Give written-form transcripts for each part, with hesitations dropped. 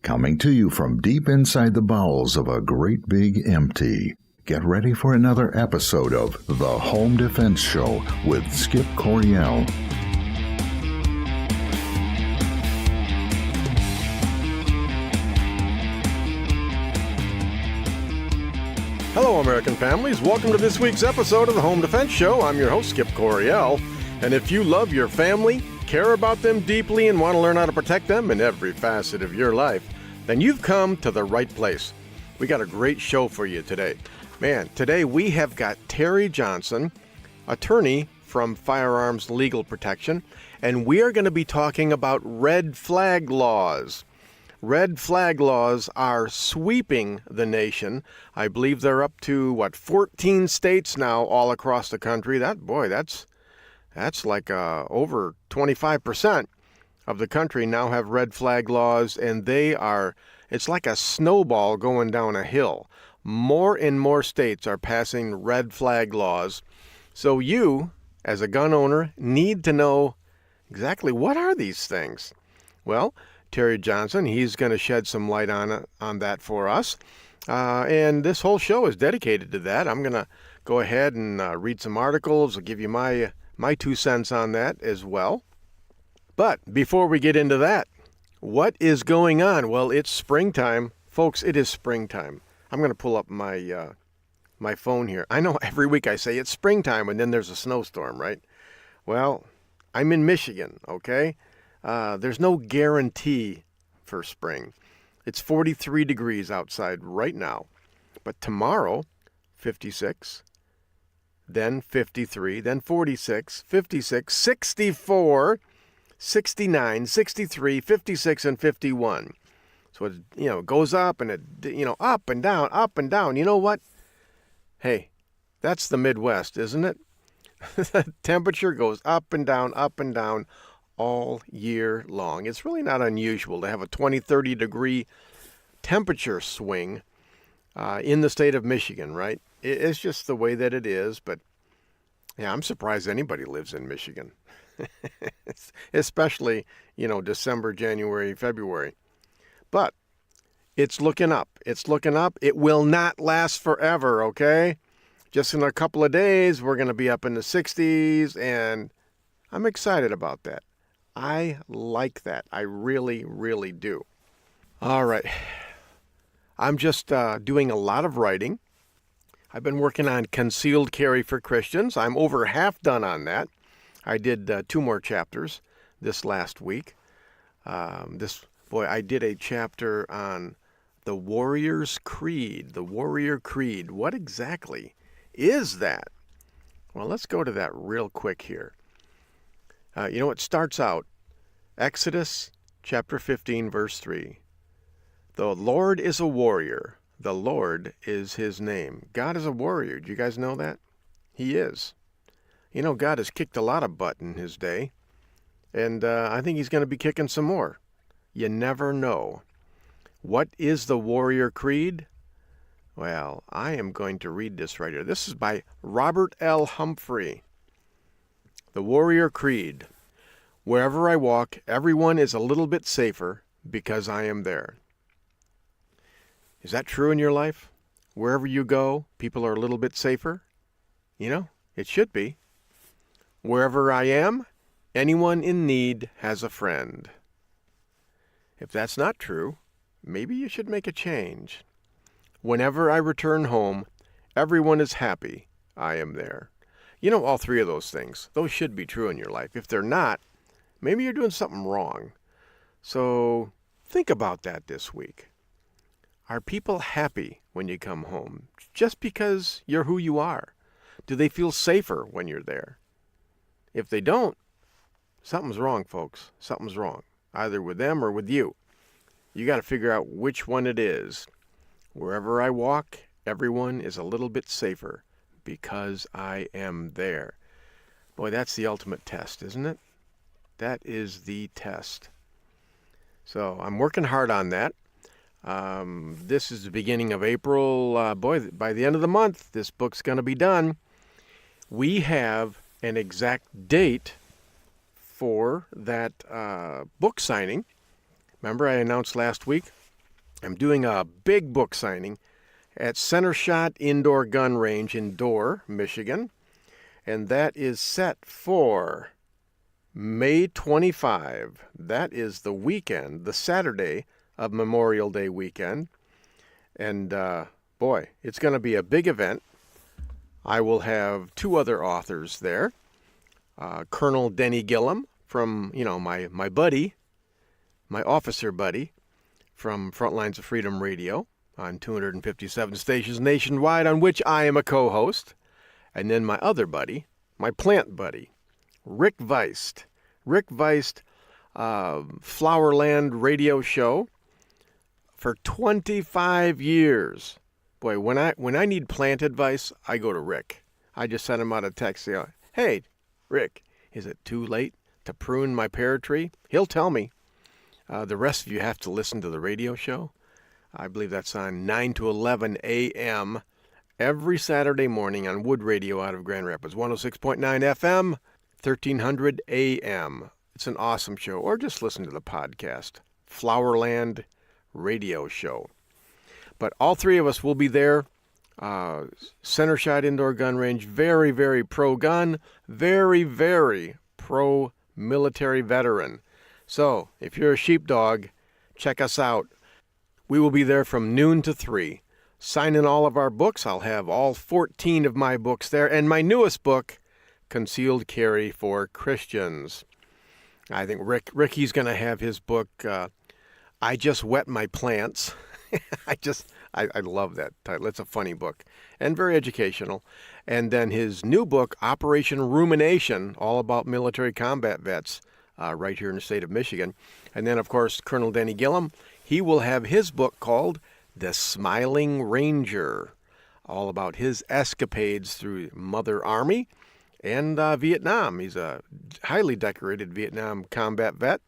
Coming to you from deep inside the bowels of a great big empty. Get ready for another episode of The Home Defense Show with Skip Coryell. Hello, American families. Welcome to this week's episode of The Home Defense Show. I'm your host, Skip Coryell. And if you love your family, care about them deeply, and want to learn how to protect them in every facet of your life, then you've come to the right place. We got a great show for you today. Man, today we have got Terry Johnson, attorney from Firearms Legal Protection, and we are going to be talking about red flag laws. Red flag laws are sweeping the nation. I believe they're up to, 14 states now all across the country. That's like over 25% of the country now have red flag laws, and it's like a snowball going down a hill. More and more states are passing red flag laws. So you, as a gun owner, need to know exactly what are these things. Well, Terry Johnson, he's going to shed some light on that for us. And this whole show is dedicated to that. I'm going to go ahead and read some articles. I'll give you my 2 cents on that as well. But before we get into that, what is going on? Well, it's springtime. Folks, it is springtime. I'm going to pull up my phone here. I know every week I say it's springtime and then there's a snowstorm, right? Well, I'm in Michigan, okay? There's no guarantee for spring. It's 43 degrees outside right now. But tomorrow, 56, then 53, then 46, 56, 64, 69, 63, 56, and 51. So it goes up and up and down, up and down. You know what? Hey, that's the Midwest, isn't it? The temperature goes up and down all year long. It's really not unusual to have a 20, 30 degree temperature swing in the state of Michigan, right? It's just the way that it is. But yeah, I'm surprised anybody lives in Michigan. Especially, December, January, February. But it's looking up. It's looking up. It will not last forever, okay? Just in a couple of days, we're going to be up in the 60s, and I'm excited about that. I like that. I really, really do. All right. I'm just doing a lot of writing. I've been working on concealed carry for Christians. I'm over half done on that. I did 2 more chapters this last week. I did a chapter on the Warrior's Creed. The Warrior Creed. What exactly is that? Well, let's go to that real quick here. It starts out, Exodus chapter 15, verse 3. The Lord is a warrior. The Lord is his name. God is a warrior. Do you guys know that? He is. God has kicked a lot of butt in his day, and I think he's going to be kicking some more. You never know. What is the Warrior Creed? Well, I am going to read this right here. This is by Robert L. Humphrey. The Warrior Creed. Wherever I walk, everyone is a little bit safer because I am there. Is that true in your life? Wherever you go, people are a little bit safer? It should be. Wherever I am, anyone in need has a friend. If that's not true, maybe you should make a change. Whenever I return home, everyone is happy I am there. All 3 of those things. Those should be true in your life. If they're not, maybe you're doing something wrong. So think about that this week. Are people happy when you come home just because you're who you are? Do they feel safer when you're there? If they don't, something's wrong, folks. Something's wrong, either with them or with you. You got to figure out which one it is. Wherever I walk, everyone is a little bit safer because I am there. Boy, that's the ultimate test, isn't it? That is the test. So I'm working hard on that. This is the beginning of April. By the end of the month, this book's going to be done. We have an exact date for that book signing. Remember I announced last week I'm doing a big book signing at Center Shot Indoor Gun Range in Dorr, Michigan. And that is set for May 25. That is the weekend, the Saturday of Memorial Day weekend. And boy, it's going to be a big event. I will have two other authors there. Colonel Denny Gillum from, my buddy, my officer buddy from Frontlines of Freedom Radio on 257 stations nationwide, on which I am a co-host. And then my other buddy, my plant buddy, Rick Weist. Rick Weist, Flowerland radio show for 25 years. Boy, when I need plant advice, I go to Rick. I just send him out a text, say, hey, Rick, is it too late to prune my pear tree? He'll tell me. The rest of you have to listen to the radio show. I believe that's on 9 to 11 a.m. every Saturday morning on Wood Radio out of Grand Rapids, 106.9 FM, 1300 a.m. It's an awesome show. Or just listen to the podcast, Flowerland Radio Show. But all three of us will be there. Center Shot Indoor Gun Range, very, very pro-gun, very, very pro-military veteran. So if you're a sheepdog, check us out. We will be there from noon to 3. Sign in all of our books. I'll have all 14 of my books there. And my newest book, Concealed Carry for Christians. I think Ricky's going to have his book, I Just Wet My Plants. I love that title. It's a funny book and very educational. And then his new book, Operation Rumination, all about military combat vets, right here in the state of Michigan. And then, of course, Colonel Denny Gillum, he will have his book called The Smiling Ranger, all about his escapades through Mother Army and Vietnam. He's a highly decorated Vietnam combat vet.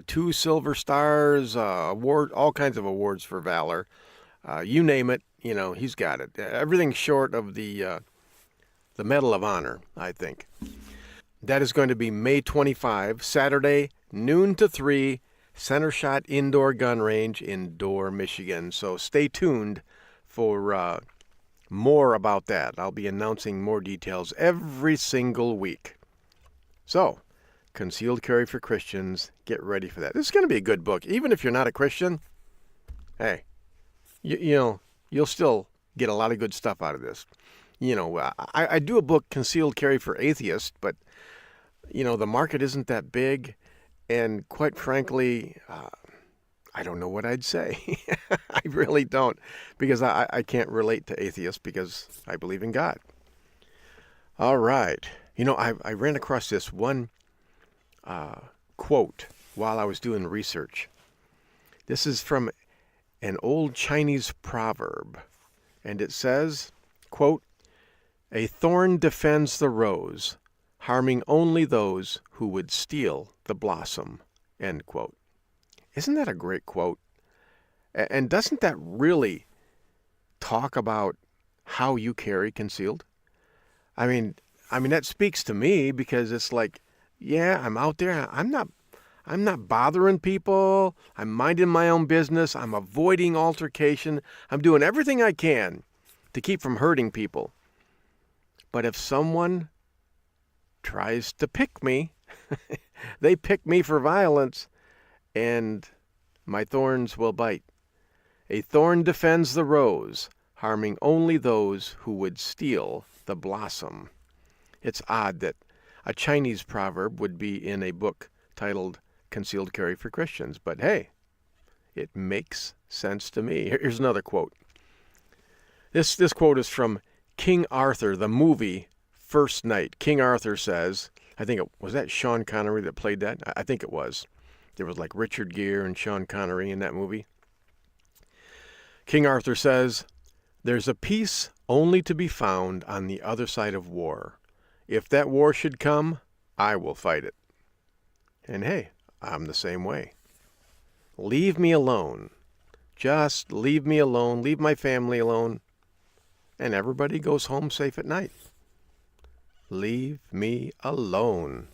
2 Silver Stars, all kinds of awards for valor. You name it, he's got it. Everything short of the Medal of Honor, I think. That is going to be May 25, Saturday, noon to 3, Center Shot Indoor Gun Range in Dorr, Michigan. So stay tuned for more about that. I'll be announcing more details every single week. So, Concealed Carry for Christians, get ready for that. This is going to be a good book. Even if you're not a Christian, hey, you'll still get a lot of good stuff out of this. I do a book, Concealed Carry for Atheists, but, the market isn't that big. And quite frankly, I don't know what I'd say. I really don't, because I can't relate to atheists because I believe in God. All right. I ran across this one quote while I was doing research. This is from an old Chinese proverb, and it says, quote, "A thorn defends the rose, harming only those who would steal the blossom," end quote. Isn't that a great quote? And doesn't that really talk about how you carry concealed? I mean, that speaks to me, because it's like, yeah, I'm out there. I'm not bothering people. I'm minding my own business. I'm avoiding altercation. I'm doing everything I can to keep from hurting people. But if someone tries to pick me, they pick me for violence, and my thorns will bite. A thorn defends the rose, harming only those who would steal the blossom. It's odd that a Chinese proverb would be in a book titled Concealed Carry for Christians, but hey, it makes sense to me. Here's another quote. This quote is from King Arthur, the movie First Night. King Arthur says, was that Sean Connery that played that? I think it was. There was like Richard Gere and Sean Connery in that movie. King Arthur says, "There's a peace only to be found on the other side of war. If that war should come, I will fight it." And hey, I'm the same way. Leave me alone. Just leave me alone. Leave my family alone. And everybody goes home safe at night. Leave me alone.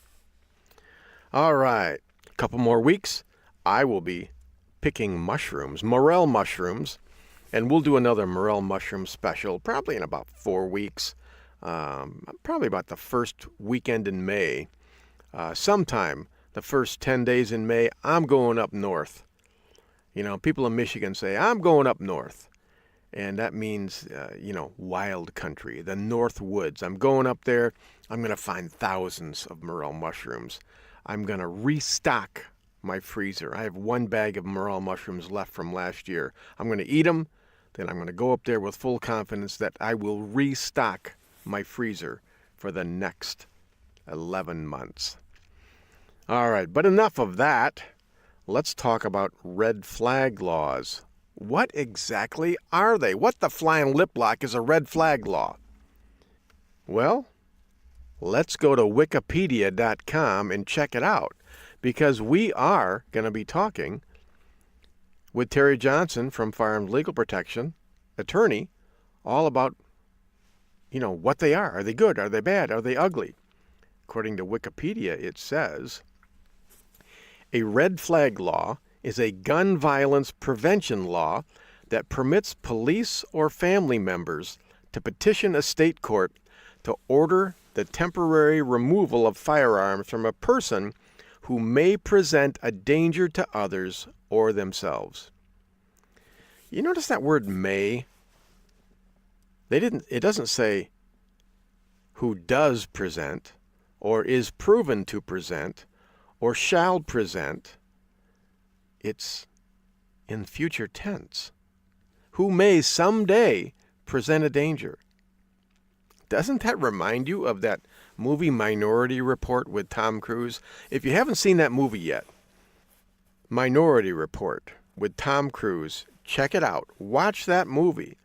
All right. A couple more weeks. I will be picking mushrooms, morel mushrooms, and we'll do another morel mushroom special probably in about 4 weeks, probably about the first weekend in May. Sometime the first 10 days in May, I'm going up north. You know, people in Michigan say, I'm going up north. And that means, wild country, the North Woods. I'm going up there. I'm going to find thousands of morel mushrooms. I'm going to restock my freezer. I have 1 bag of morel mushrooms left from last year. I'm going to eat them. Then I'm going to go up there with full confidence that I will restock my freezer for the next 11 months. All right, but enough of that. Let's talk about red flag laws. What exactly are they? What the flying lip lock is a red flag law? Well, let's go to wikipedia.com and check it out, because we are going to be talking with Terry Johnson from Firearms Legal Protection, attorney, all about, what they are. Are they good? Are they bad? Are they ugly? According to Wikipedia, it says, a red flag law is a gun violence prevention law that permits police or family members to petition a state court to order the temporary removal of firearms from a person who may present a danger to others or themselves. You notice that word may? It doesn't say who does present, or is proven to present, or shall present. It's in future tense. Who may someday present a danger. Doesn't that remind you of that movie Minority Report with Tom Cruise? If you haven't seen that movie yet, Minority Report with Tom Cruise, check it out. Watch that movie,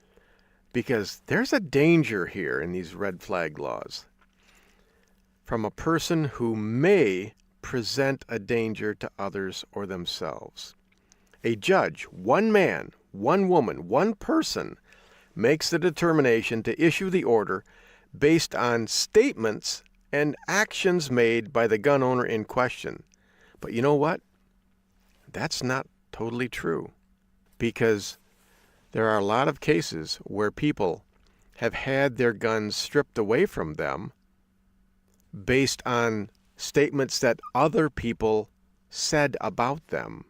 because there's a danger here in these red flag laws from a person who may present a danger to others or themselves. A judge, one man, one woman, one person, makes the determination to issue the order based on statements and actions made by the gun owner in question. But you know what? That's not totally true, because there are a lot of cases where people have had their guns stripped away from them based on statements that other people said about them.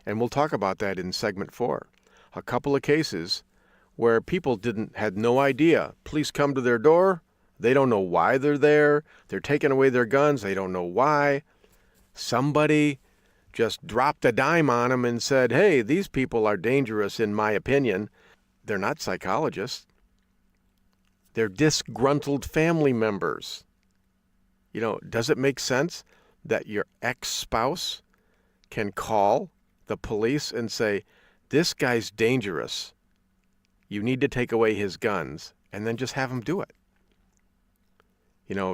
And we'll talk about that in segment 4. A couple of cases where people had no idea. Police come to their door. They don't know why they're there. They're taking away their guns. They don't know why. Somebody just dropped a dime on them and said, hey, these people are dangerous in my opinion. They're not psychologists. They're disgruntled family members. Does it make sense that your ex-spouse can call the police and say, this guy's dangerous. You need to take away his guns, and then just have him do it?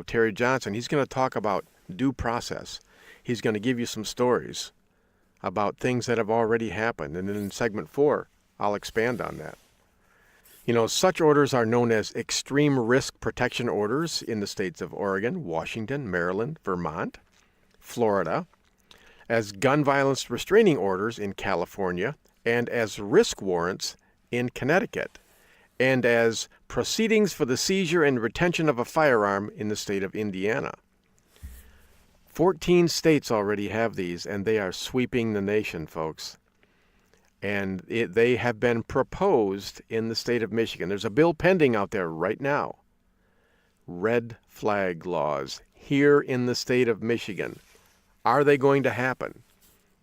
Terry Johnson, he's going to talk about due process. He's going to give you some stories about things that have already happened. And then in segment 4, I'll expand on that. Such orders are known as extreme risk protection orders in the states of Oregon, Washington, Maryland, Vermont, Florida, as gun violence restraining orders in California, and as risk warrants in Connecticut, and as proceedings for the seizure and retention of a firearm in the state of Indiana. 14 states already have these, and they are sweeping the nation, folks. And they have been proposed in the state of Michigan. There's a bill pending out there right now. Red flag laws here in the state of Michigan. Are they going to happen?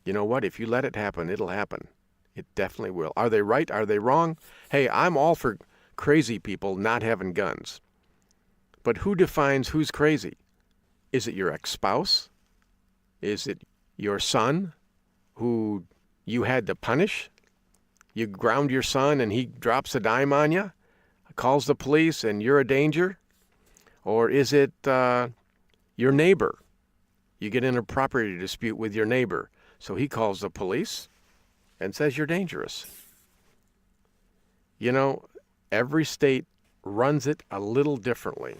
You know what? If you let it happen, it'll happen. It definitely will. Are they right? Are they wrong? Hey, I'm all for crazy people not having guns. But who defines who's crazy? Is it your ex-spouse? Is it your son who you had to punish? You ground your son and he drops a dime on you, calls the police, and you're a danger? Or is it your neighbor? You get in a property dispute with your neighbor, so he calls the police and says you're dangerous. Every state runs it a little differently.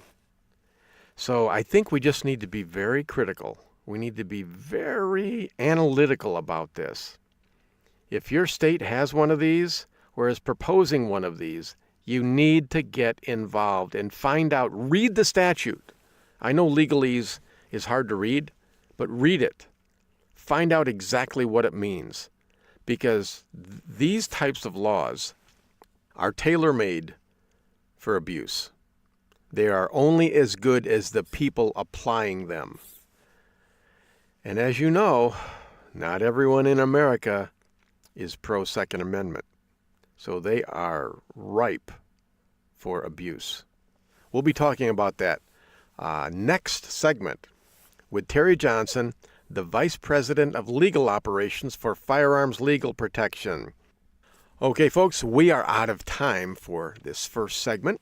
So I think we just need to be very critical. We need to be very analytical about this. If your state has one of these or is proposing one of these, you need to get involved and find out. Read the statute. I know legalese is hard to read, but read it. Find out exactly what it means, because these types of laws are tailor-made for abuse. They are only as good as the people applying them. And as you know, not everyone in America is pro-Second Amendment. So they are ripe for abuse. We'll be talking about that next segment with Terry Johnson, the Vice President of Legal Operations for Firearms Legal Protection. Okay, folks, we are out of time for this first segment.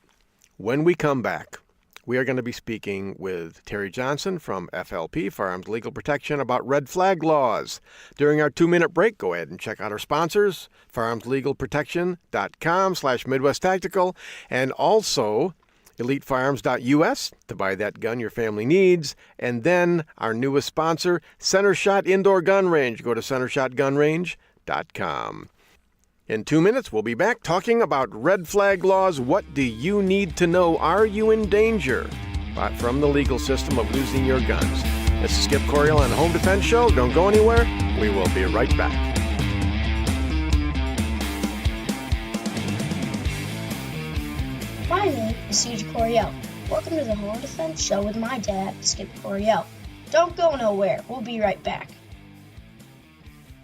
When we come back, we are going to be speaking with Terry Johnson from FLP, Firearms Legal Protection, about red flag laws. During our 2-minute break, go ahead and check out our sponsors, firearmslegalprotection.com/Midwest Tactical, and also elitefirearms.us to buy that gun your family needs. And then our newest sponsor, Center Shot Indoor Gun Range. Go to centershotgunrange.com. In 2 minutes, we'll be back talking about red flag laws. What do you need to know? Are you in danger from the legal system of losing your guns? This is Skip Coryell on the Home Defense Show. Don't go anywhere. We will be right back. My name is C.J. Coryell. Welcome to the Home Defense Show with my dad, Skip Coryell. Don't go nowhere. We'll be right back.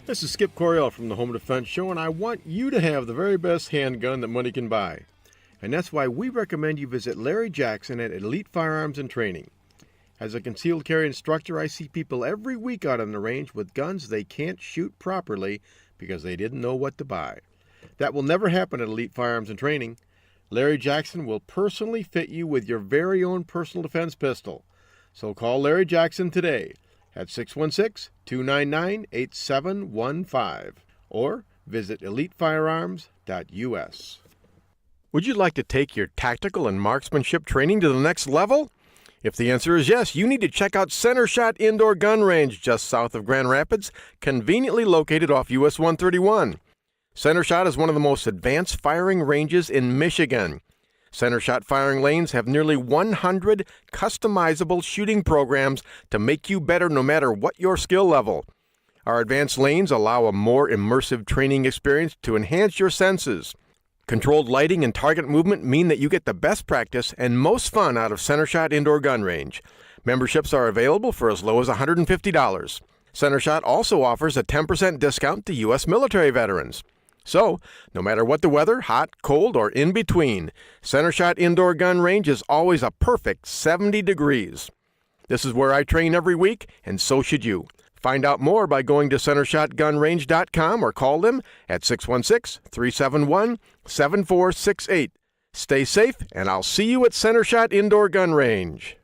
This is Skip Coryell from the Home Defense Show, and I want you to have the very best handgun that money can buy. And that's why we recommend you visit Larry Jackson at Elite Firearms and Training. As a concealed carry instructor, I see people every week out on the range with guns they can't shoot properly because they didn't know what to buy. That will never happen at Elite Firearms and Training. Larry Jackson will personally fit you with your very own personal defense pistol. So call Larry Jackson today at 616-299-8715 or visit elitefirearms.us. Would you like to take your tactical and marksmanship training to the next level? If the answer is yes, you need to check out Center Shot Indoor Gun Range just south of Grand Rapids, conveniently located off US 131. Center Shot is one of the most advanced firing ranges in Michigan. Center Shot firing lanes have nearly 100 customizable shooting programs to make you better no matter what your skill level. Our advanced lanes allow a more immersive training experience to enhance your senses. Controlled lighting and target movement mean that you get the best practice and most fun out of Center Shot Indoor Gun Range. Memberships are available for as low as $150. Center Shot also offers a 10% discount to U.S. military veterans. So, no matter what the weather, hot, cold, or in between, Center Shot Indoor Gun Range is always a perfect 70 degrees. This is where I train every week, and so should you. Find out more by going to centershotgunrange.com or call them at 616-371-7468. Stay safe, and I'll see you at Center Shot Indoor Gun Range.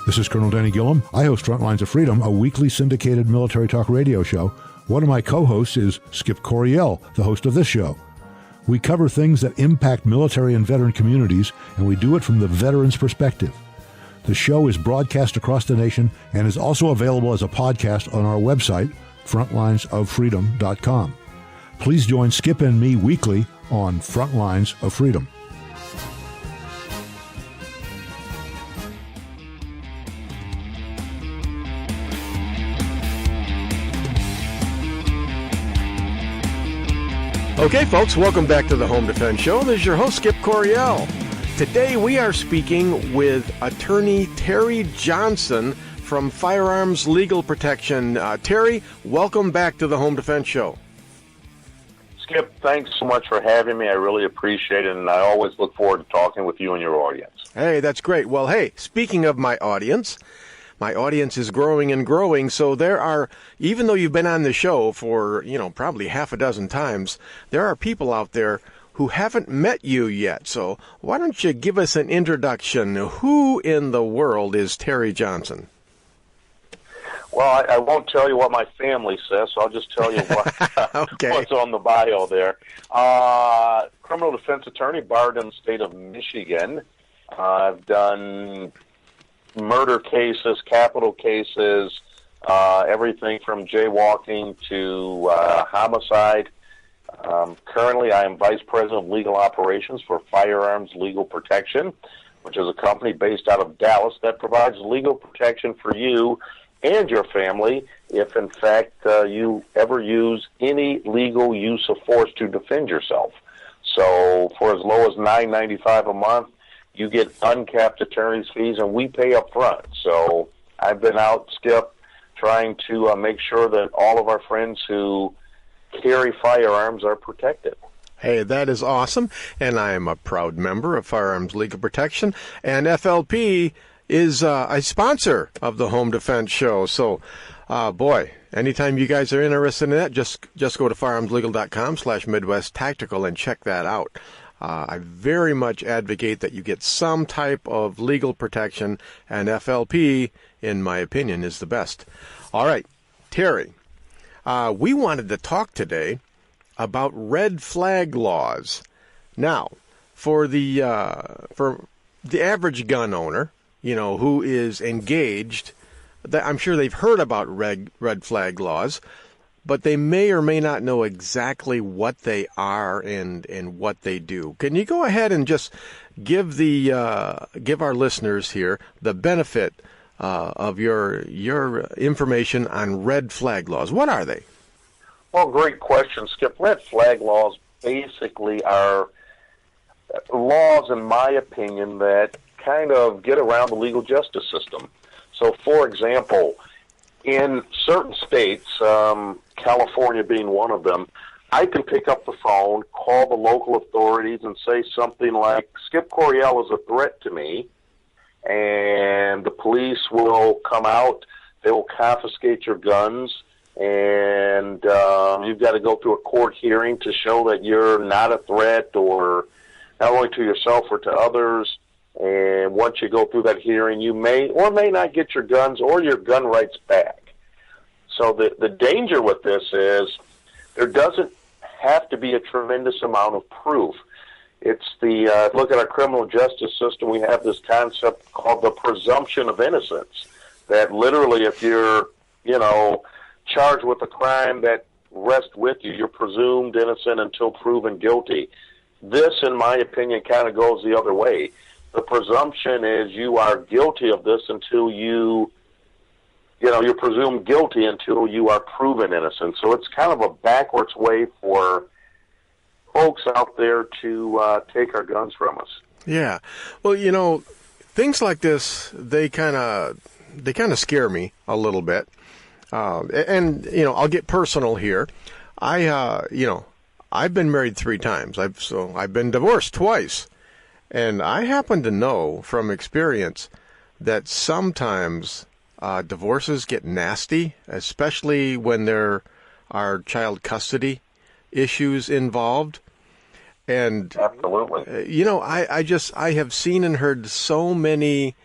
This is Colonel Danny Gillum. I host Frontlines of Freedom, a weekly syndicated military talk radio show. One of my co-hosts is Skip Coryell, the host of this show. We cover things that impact military and veteran communities, and we do it from the veteran's perspective. The show is broadcast across the nation and is also available as a podcast on our website, frontlinesoffreedom.com. Please join Skip and me weekly on Frontlines of Freedom. Okay, folks, welcome back to the Home Defense Show. This is your host, Skip Coryell. Today we are speaking with attorney Terry Johnson from Firearms Legal Protection. Terry, welcome back to the Home Defense Show. Skip, thanks so much for having me. I really appreciate it, and I always look forward to talking with you and your audience. Hey, that's great. Well, hey, speaking of my audience is growing and growing, so there are, even though you've been on the show for, probably half a dozen times, there are people out there who haven't met you yet. So why don't you give us an introduction? Who in the world is Terry Johnson? Well, I won't tell you what my family says, so I'll just tell you what's on the bio there. Criminal defense attorney, barred in the state of Michigan. I've done murder cases, capital cases, everything from jaywalking to homicide. Currently, I am Vice President of Legal Operations for Firearms Legal Protection, which is a company based out of Dallas that provides legal protection for you and your family if, in fact, you ever use any legal use of force to defend yourself. So for as low as $9.95 a month, you get uncapped attorney's fees, and we pay up front. So I've been out, Skip, trying to make sure that all of our friends who carry firearms are protected. Hey, that is awesome, and I am a proud member of Firearms Legal Protection, and FLP is a sponsor of the Home Defense Show. So, boy, anytime you guys are interested in that, just go to firearmslegal.com/Midwest Tactical and check that out. I very much advocate that you get some type of legal protection, and FLP, in my opinion, is the best. All right, Terry, we wanted to talk today about red flag laws. Now, for the average gun owner, who is engaged, I'm sure they've heard about red flag laws, but they may or may not know exactly what they are and what they do. Can you go ahead and just give our listeners here the benefit of your information on red flag laws? What are they? Well, great question, Skip. Red flag laws basically are laws, in my opinion, that kind of get around the legal justice system. So, for example, in certain states, California being one of them, I can pick up the phone, call the local authorities, and say something like, Skip Coryell is a threat to me, and the police will come out, they will confiscate your guns, and you've got to go through a court hearing to show that you're not a threat, or not only to yourself or to others. And once you go through that hearing, you may or may not get your guns or your gun rights back. So the danger with this is there doesn't have to be a tremendous amount of proof. It's look at our criminal justice system, we have this concept called the presumption of innocence, that literally if you're, charged with a crime that rests with you, you're presumed innocent until proven guilty. This, in my opinion, kind of goes the other way. The presumption is you are guilty of this until you're presumed guilty until you are proven innocent. So it's kind of a backwards way for folks out there to take our guns from us. Yeah. Well, things like this, they kind of scare me a little bit. And I'll get personal here. I've been married 3 times. I've been divorced twice. And I happen to know from experience that sometimes divorces get nasty, especially when there are child custody issues involved. And absolutely, I have seen and heard so many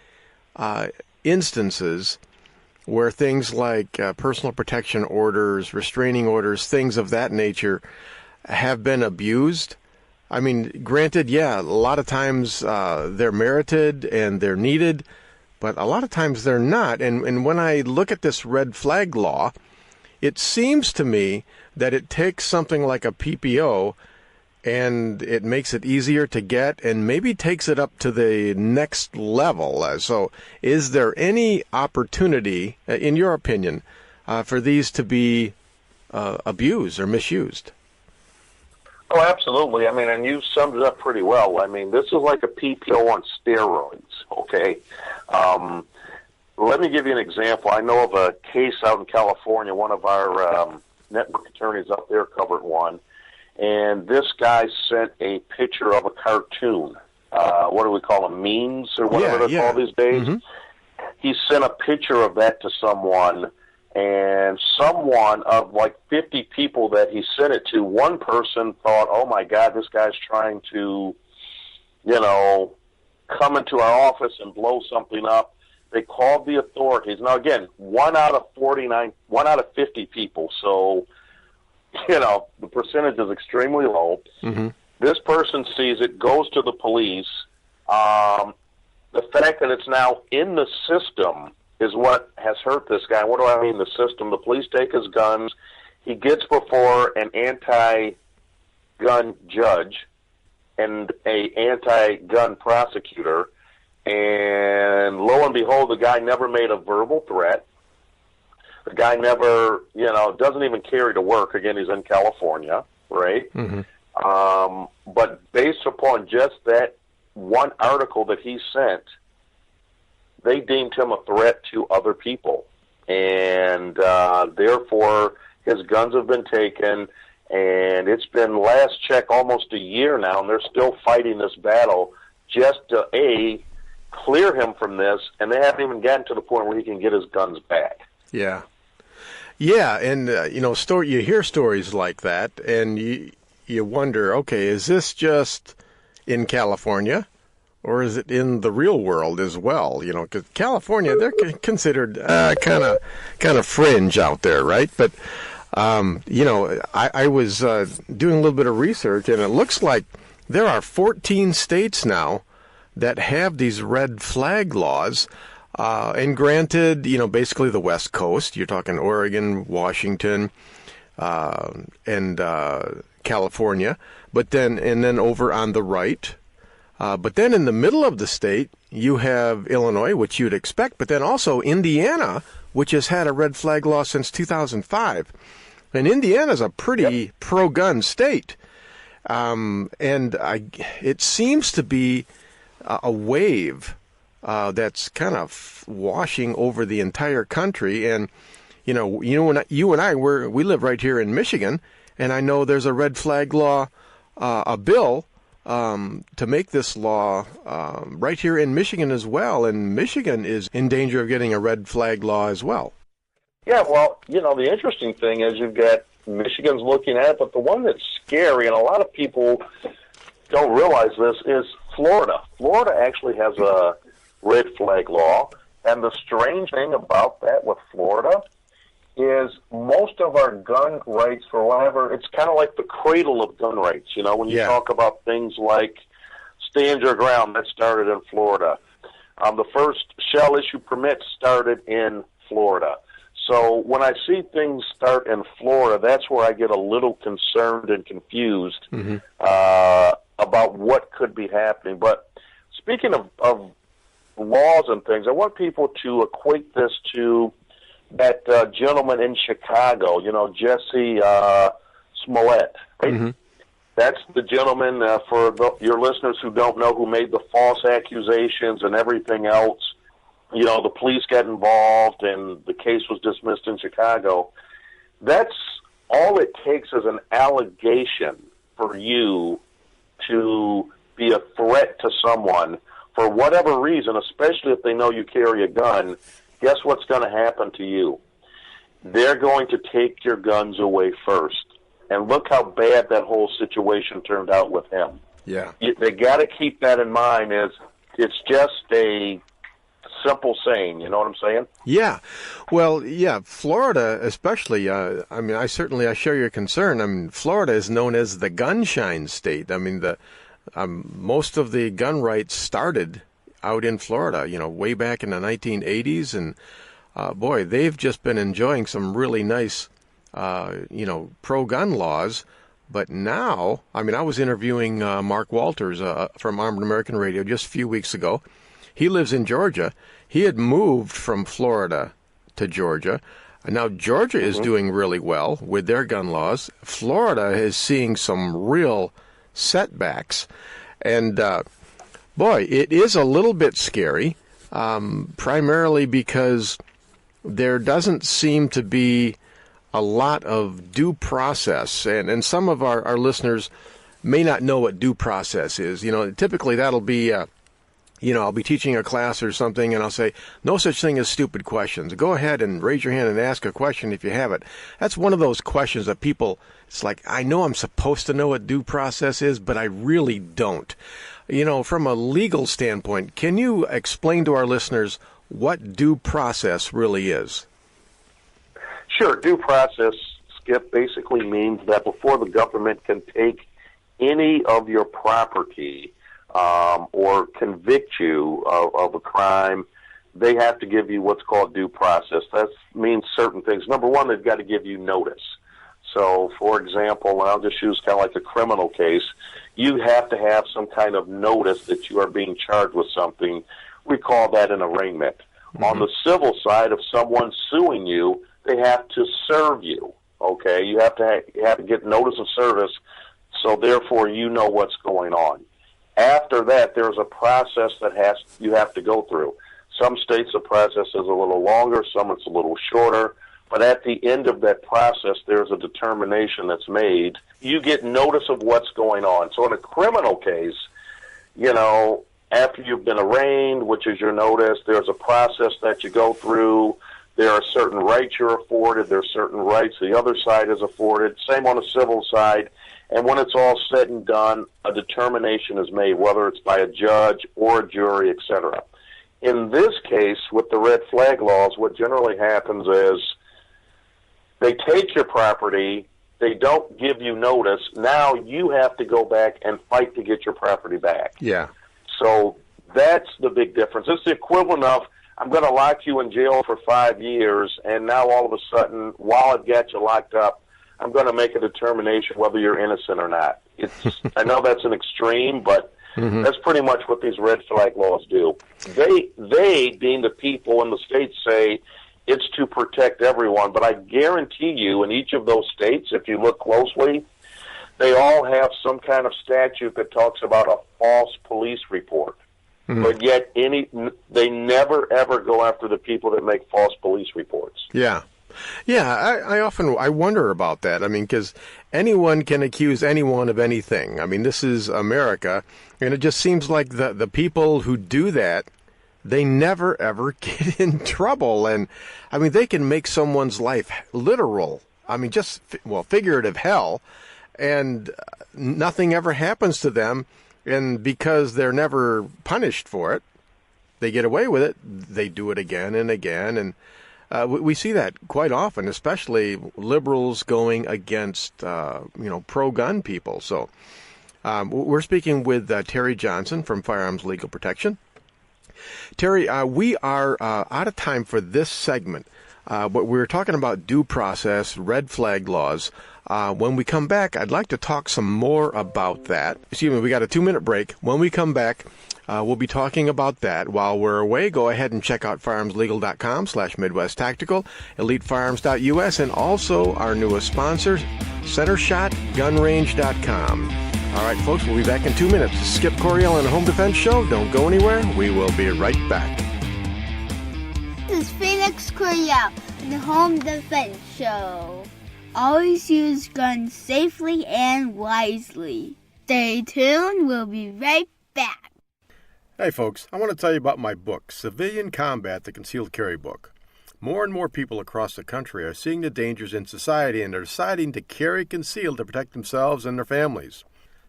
instances where things like personal protection orders, restraining orders, things of that nature have been abused. I mean, granted, yeah, a lot of times they're merited and they're needed, but a lot of times they're not. And when I look at this red flag law, it seems to me that it takes something like a PPO and it makes it easier to get and maybe takes it up to the next level. So is there any opportunity, in your opinion, for these to be abused or misused? Oh, absolutely. I mean, and you summed it up pretty well. I mean, this is like a PPO on steroids, okay? Let me give you an example. I know of a case out in California. One of our network attorneys out there covered one, and this guy sent a picture of a cartoon. What do we call them, memes or whatever they're called these days? Mm-hmm. He sent a picture of that to someone, and someone of like 50 people that he sent it to, one person thought, oh my God, this guy's trying to, come into our office and blow something up. They called the authorities. Now again, 1 out of 50 people. So, the percentage is extremely low. Mm-hmm. This person sees it, goes to the police. The fact that it's now in the system is what has hurt this guy. What do I mean, the system? The police take his guns. He gets before an anti-gun judge and a anti-gun prosecutor, and lo and behold, the guy never made a verbal threat. The guy never, doesn't even carry to work. Again, he's in California, right? Mm-hmm. But based upon just that one article that he sent, they deemed him a threat to other people. And therefore, his guns have been taken, and it's been, last check, almost a year now, and they're still fighting this battle just to, clear him from this, and they haven't even gotten to the point where he can get his guns back. Yeah. Yeah, and, you hear stories like that, and you wonder, okay, is this just in California, or is it in the real world as well? Because California, they're considered kind of fringe out there, right? But, I was doing a little bit of research, and it looks like there are 14 states now that have these red flag laws. And granted, basically the West Coast, you're talking Oregon, Washington, and California, but then over on the right. But then in the middle of the state, you have Illinois, which you'd expect, but then also Indiana, which has had a red flag law since 2005. And Indiana's a pretty pro-gun state. It seems to be a wave that's kind of washing over the entire country. And, when you and I, we live right here in Michigan, and I know there's a red flag law, a bill to make this law right here in Michigan as well. And Michigan is in danger of getting a red flag law as well. Yeah, well, the interesting thing is you've got Michigan's looking at it, but the one that's scary, and a lot of people don't realize this, is Florida. Florida actually has a red flag law, and the strange thing about that with Florida is most of our gun rights, for whatever, it's kind of like the cradle of gun rights. When you talk about things like stand your ground, that started in Florida. The first shell issue permit started in Florida. So when I see things start in Florida, that's where I get a little concerned and confused about what could be happening. But speaking of laws and things, I want people to equate this to that gentleman in Chicago, Jesse Smollett. Right? Mm-hmm. That's the gentleman, for your listeners who don't know, who made the false accusations and everything else. The police got involved and the case was dismissed in Chicago. That's all it takes is an allegation for you to be a threat to someone for whatever reason, especially if they know you carry a gun. Guess what's going to happen to you? They're going to take your guns away first. And look how bad that whole situation turned out with him. Yeah. They got to keep that in mind. It's just a simple saying, you know what I'm saying? Yeah. Well, yeah, Florida especially, I share your concern. Florida is known as the gunshine state. Most of the gun rights started out in Florida, way back in the 1980s. And, they've just been enjoying some really nice, pro-gun laws. But now, I was interviewing Mark Walters from Armed American Radio just a few weeks ago. He lives in Georgia. He had moved from Florida to Georgia. And now Georgia is doing really well with their gun laws. Florida is seeing some real setbacks. And, it is a little bit scary, primarily because there doesn't seem to be a lot of due process. And some of our listeners may not know what due process is. Typically that'll be... I'll be teaching a class or something, and I'll say, no such thing as stupid questions. Go ahead and raise your hand and ask a question if you have it. That's one of those questions that people, it's like, I know I'm supposed to know what due process is, but I really don't. From a legal standpoint, can you explain to our listeners what due process really is? Sure. Due process, Skip, basically means that before the government can take any of your property or convict you of a crime, they have to give you what's called due process. That means certain things. Number one, they've got to give you notice. So, for example, and I'll just use kind of like a criminal case, you have to have some kind of notice that you are being charged with something. We call that an arraignment. Mm-hmm. On the civil side, if someone's suing you, they have to serve you. Okay, you have to get notice of service, so therefore you know what's going on. After that, there's a process that you have to go through. Some states the process is a little longer, some it's a little shorter. But at the end of that process, there's a determination that's made. You get notice of what's going on. So in a criminal case, after you've been arraigned, which is your notice, there's a process that you go through. There are certain rights you're afforded. There are certain rights the other side is afforded. Same on the civil side. And when it's all said and done, a determination is made, whether it's by a judge or a jury, etc. In this case, with the red flag laws, what generally happens is they take your property, they don't give you notice. Now you have to go back and fight to get your property back. Yeah. So that's the big difference. It's the equivalent of, I'm going to lock you in jail for 5 years, and now all of a sudden, while I've got you locked up, I'm going to make a determination whether you're innocent or not. I know that's an extreme, but that's pretty much what these red flag laws do. They, being the people in the states, say it's to protect everyone, but I guarantee you in each of those states, if you look closely, they all have some kind of statute that talks about a false police report. But yet they never, ever go after the people that make false police reports. Yeah. Yeah, I wonder about that. I mean, because anyone can accuse anyone of anything. I mean, this is America, and it just seems like the people who do that, they never, ever get in trouble. And, I mean, they can make someone's life literal. I mean, figurative hell, and nothing ever happens to them. And because they're never punished for it, they get away with it. They do it again and again. And we see that quite often, especially liberals going against, pro-gun people. So we're speaking with Terry Johnson from Firearms Legal Protection. Terry, we are out of time for this segment, but we were talking about due process, red flag laws. When we come back, I'd like to talk some more about that. Excuse me, we got a 2-minute break. When we come back, we'll be talking about that. While we're away, go ahead and check out firearmslegal.com/Midwest Tactical, elitefirearms.us, and also our newest sponsor, CenterShotGunRange.com. All right, folks, we'll be back in 2 minutes. Skip Coryell on the Home Defense Show. Don't go anywhere. We will be right back. This is Felix Coryell on the Home Defense Show. Always use guns safely and wisely. Stay tuned. We'll be right back. Hey, folks, I want to tell you about my book, Civilian Combat, the Concealed Carry Book. More and more people across the country are seeing the dangers in society and are deciding to carry concealed to protect themselves and their families.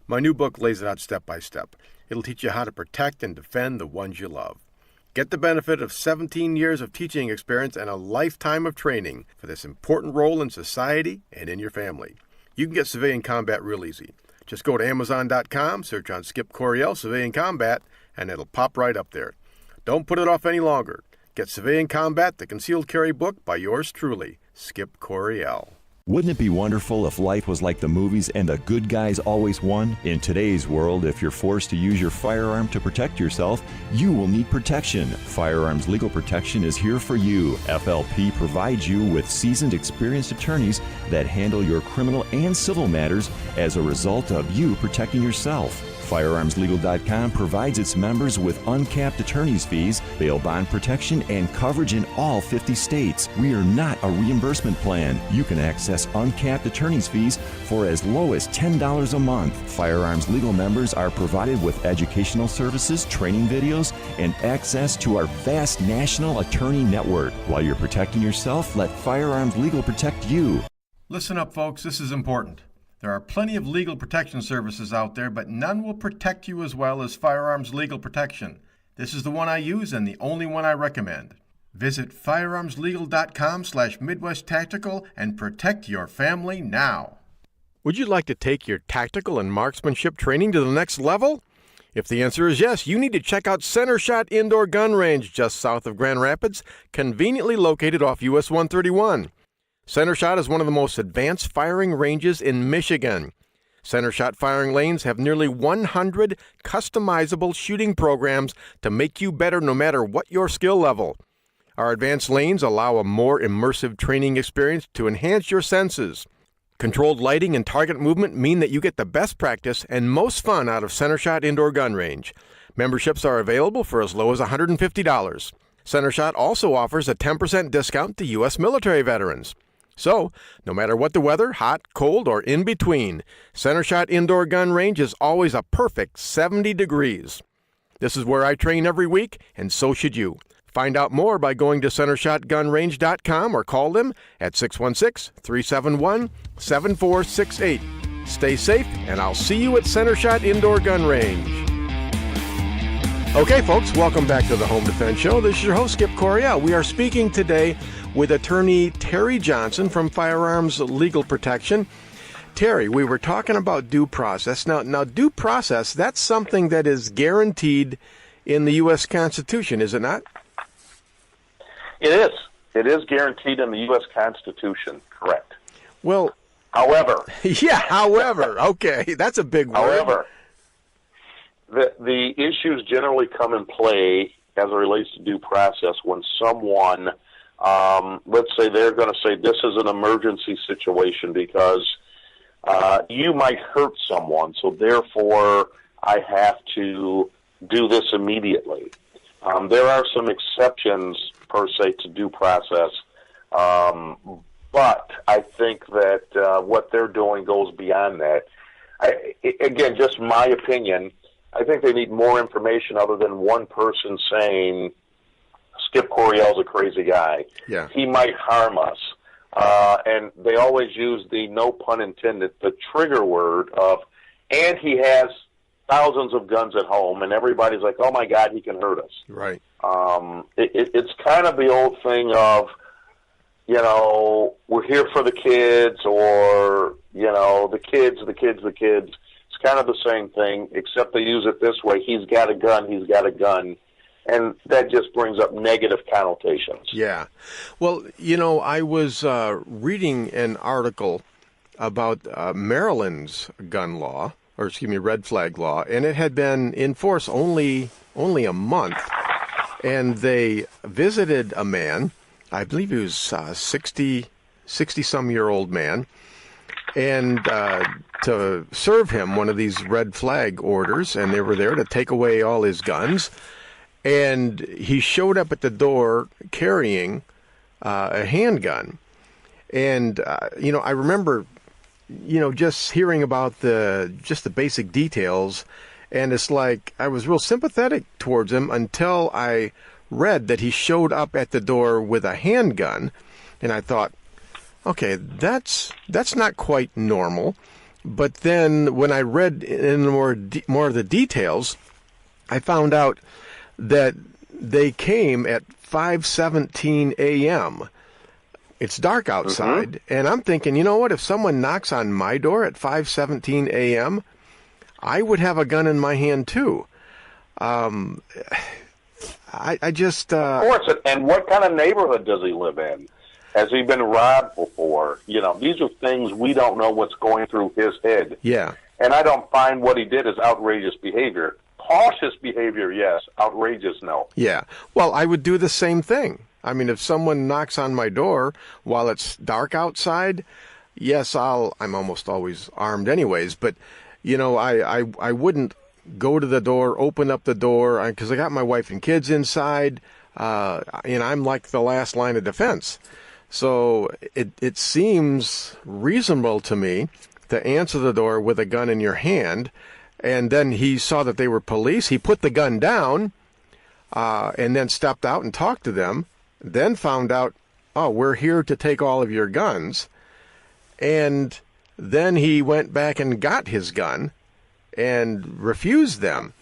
My new book lays it out step by step. It'll teach you how to protect and defend the ones you love. Get the benefit of 17 years of teaching experience and a lifetime of training for this important role in society and in your family. You can get Civilian Combat real easy. Just go to Amazon.com, search on Skip Coryell Civilian Combat, and it'll pop right up there. Don't put it off any longer. Get Civilian Combat, the Concealed Carry Book by yours truly, Skip Coryell. Wouldn't it be wonderful if life was like the movies and the good guys always won? In today's world, if you're forced to use your firearm to protect yourself, you will need protection. Firearms Legal Protection is here for you. FLP provides you with seasoned, experienced attorneys that handle your criminal and civil matters as a result of you protecting yourself. FirearmsLegal.com provides its members with uncapped attorney's fees, bail bond protection, and coverage in all 50 states. We are not a reimbursement plan. You can access uncapped attorney's fees for as low as $10 a month. Firearms Legal members are provided with educational services, training videos, and access to our vast national attorney network. While you're protecting yourself, let Firearms Legal protect you. Listen up, folks. This is important. There are plenty of legal protection services out there, but none will protect you as well as Firearms Legal Protection. This is the one I use and the only one I recommend. Visit firearmslegal.com/Midwest Tactical and protect your family now. Would you like to take your tactical and marksmanship training to the next level? If the answer is yes, you need to check out Center Shot Indoor Gun Range just south of Grand Rapids, conveniently located off US 131. Center Shot is one of the most advanced firing ranges in Michigan. Center Shot firing lanes have nearly 100 customizable shooting programs to make you better no matter what your skill level. Our advanced lanes allow a more immersive training experience to enhance your senses. Controlled lighting and target movement mean that you get the best practice and most fun out of Center Shot Indoor Gun Range. Memberships are available for as low as $150. Center Shot also offers a 10% discount to U.S. military veterans. So, no matter what the weather, hot, cold, or in between, Center Shot Indoor Gun Range is always a perfect 70 degrees. This is where I train every week, and so should you. Find out more by going to centershotgunrange.com or call them at 616-371-7468. Stay safe, and I'll see you at Center Shot Indoor Gun Range. Okay, folks, welcome back to the Home Defense Show. This is your host, Skip Coryell. We are speaking today with attorney Terry Johnson from Firearms Legal Protection. Terry, we were talking about due process. Now, due process, that's something that is guaranteed in the U.S. Constitution, is it not? It is. It is guaranteed in the U.S. Constitution, correct. Well, however. Yeah, however. Okay, that's a big word. However, the issues generally come in play as it relates to due process when someone, let's say they're going to say this is an emergency situation because you might hurt someone, so therefore I have to do this immediately. There are some exceptions, per se, to due process, but I think that what they're doing goes beyond that. Again, just my opinion, I think they need more information other than one person saying, Skip Coryell's a crazy guy. Yeah. He might harm us. And they always use the, no pun intended, the trigger word of, and he has thousands of guns at home, and everybody's like, oh my God, he can hurt us. Right. It's kind of the old thing of, we're here for the kids, or, the kids. It's kind of the same thing, except they use it this way. He's got a gun. And that just brings up negative connotations. Yeah. Well, I was reading an article about Maryland's gun law, red flag law, and it had been in force only a month. And they visited a man, I believe he was 60-some-year-old man, and to serve him one of these red flag orders, and they were there to take away all his guns. And he showed up at the door carrying a handgun. And, I remember, just hearing about the basic details, and it's like I was real sympathetic towards him until I read that he showed up at the door with a handgun, and I thought, okay, that's not quite normal. But then when I read in more of the details, I found out that they came at 5:17 a.m. It's dark outside, and I'm thinking, you know what? If someone knocks on my door at 5:17 a.m., I would have a gun in my hand too. I just... Of course, and what kind of neighborhood does he live in? Has he been robbed before? These are things we don't know what's going through his head. Yeah. And I don't find what he did as outrageous behavior. Cautious behavior, yes. Outrageous, no. Yeah. Well, I would do the same thing. I mean, if someone knocks on my door while it's dark outside, yes, I'm almost always armed anyways, but, I wouldn't go to the door, open up the door, because I got my wife and kids inside, and I'm like the last line of defense. So it seems reasonable to me to answer the door with a gun in your hand. And then he saw that they were police. He put the gun down and then stepped out and talked to them, then found out, oh, we're here to take all of your guns. And then he went back and got his gun and refused them.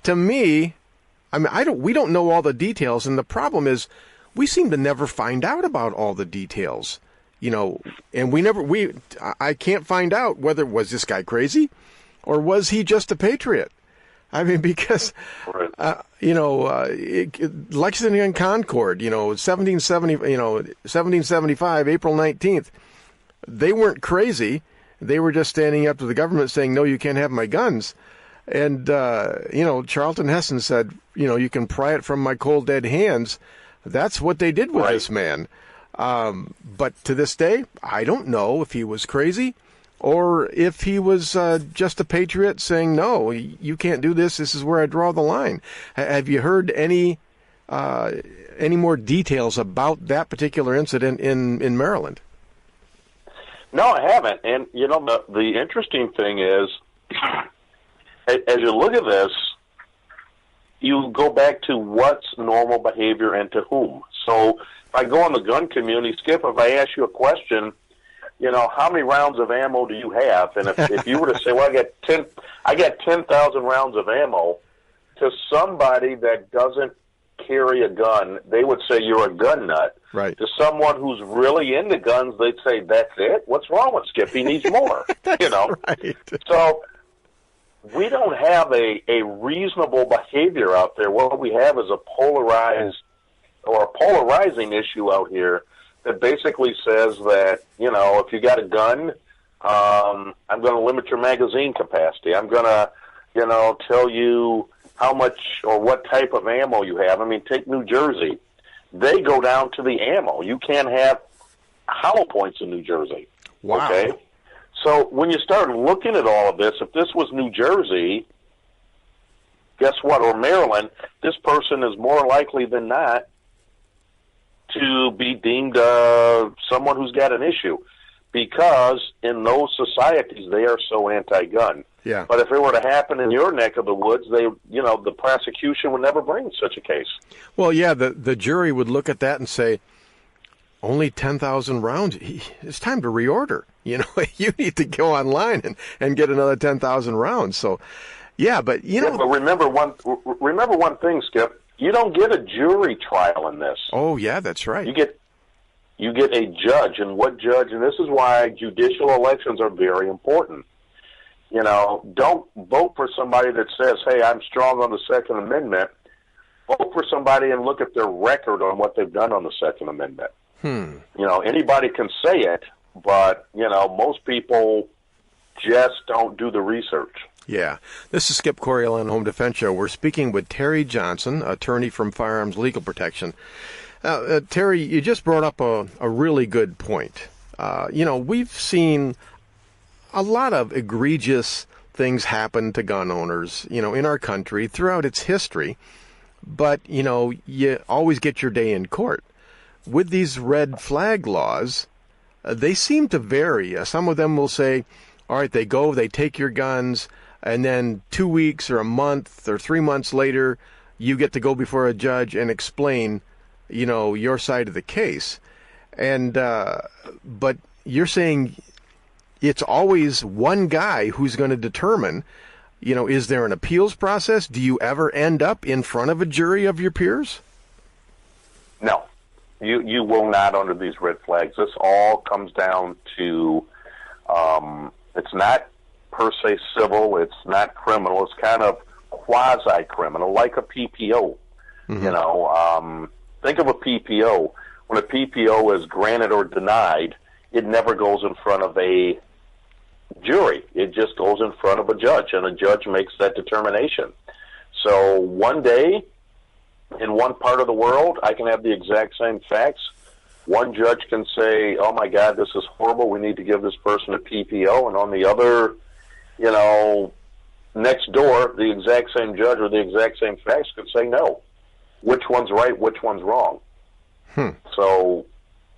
To me, we don't know all the details, and the problem is we seem to never find out about all the details. And I can't find out whether was this guy crazy or was he just a patriot? I mean, because, Lexington and Concord, 1775, April 19th, they weren't crazy. They were just standing up to the government saying, no, you can't have my guns. And, Charlton Heston said, you can pry it from my cold, dead hands. That's what they did with this man. But to this day, I don't know if he was crazy or if he was just a patriot saying, no, you can't do this. This is where I draw the line. Have you heard any more details about that particular incident in Maryland? No, I haven't. And, the interesting thing is, as you look at this, you go back to what's normal behavior and to whom. So if I go in the gun community, Skip, if I ask you a question, how many rounds of ammo do you have? And if you were to say, well, I got 10,000 rounds of ammo, to somebody that doesn't carry a gun, they would say you're a gun nut. Right. To someone who's really into guns, they'd say, that's it? What's wrong with Skip? He needs more. Right. So we don't have a reasonable behavior out there. What we have is a polarizing issue out here that basically says that, if you got a gun, I'm going to limit your magazine capacity. I'm going to, tell you how much or what type of ammo you have. I mean, take New Jersey. They go down to the ammo. You can't have hollow points in New Jersey. Wow. Okay? So when you start looking at all of this, if this was New Jersey, guess what, or Maryland, this person is more likely than not to be deemed someone who's got an issue, because in those societies they are so anti-gun. Yeah. But if it were to happen in your neck of the woods, the prosecution would never bring such a case. Well, yeah, the jury would look at that and say, only 10,000 rounds. It's time to reorder. You need to go online and get another 10,000 rounds. So, yeah, but but remember one thing, Skip. You don't get a jury trial in this. Oh, yeah, that's right. You get a judge, and what judge? And this is why judicial elections are very important. Don't vote for somebody that says, "Hey, I'm strong on the Second Amendment." Vote for somebody and look at their record on what they've done on the Second Amendment. Anybody can say it, but most people just don't do the research. Yeah. This is Skip Coryell on Home Defense Show. We're speaking with Terry Johnson, attorney from Firearms Legal Protection. Terry, you just brought up a really good point. We've seen a lot of egregious things happen to gun owners, in our country throughout its history. But, you always get your day in court. With these red flag laws, they seem to vary. Some of them will say, all right, they take your guns, and then 2 weeks or a month or 3 months later, you get to go before a judge and explain, your side of the case. And but you're saying it's always one guy who's going to determine, is there an appeals process? Do you ever end up in front of a jury of your peers? No. You will not under these red flags. This all comes down to, it's not per se civil, it's not criminal, it's kind of quasi-criminal, like a PPO. Mm-hmm. Think of a PPO. When a PPO is granted or denied, it never goes in front of a jury. It just goes in front of a judge, and a judge makes that determination. So one day, in one part of the world, I can have the exact same facts. One judge can say, oh my God, this is horrible, we need to give this person a PPO, and on the other, next door, the exact same judge or the exact same facts could say no. Which one's right, which one's wrong? So,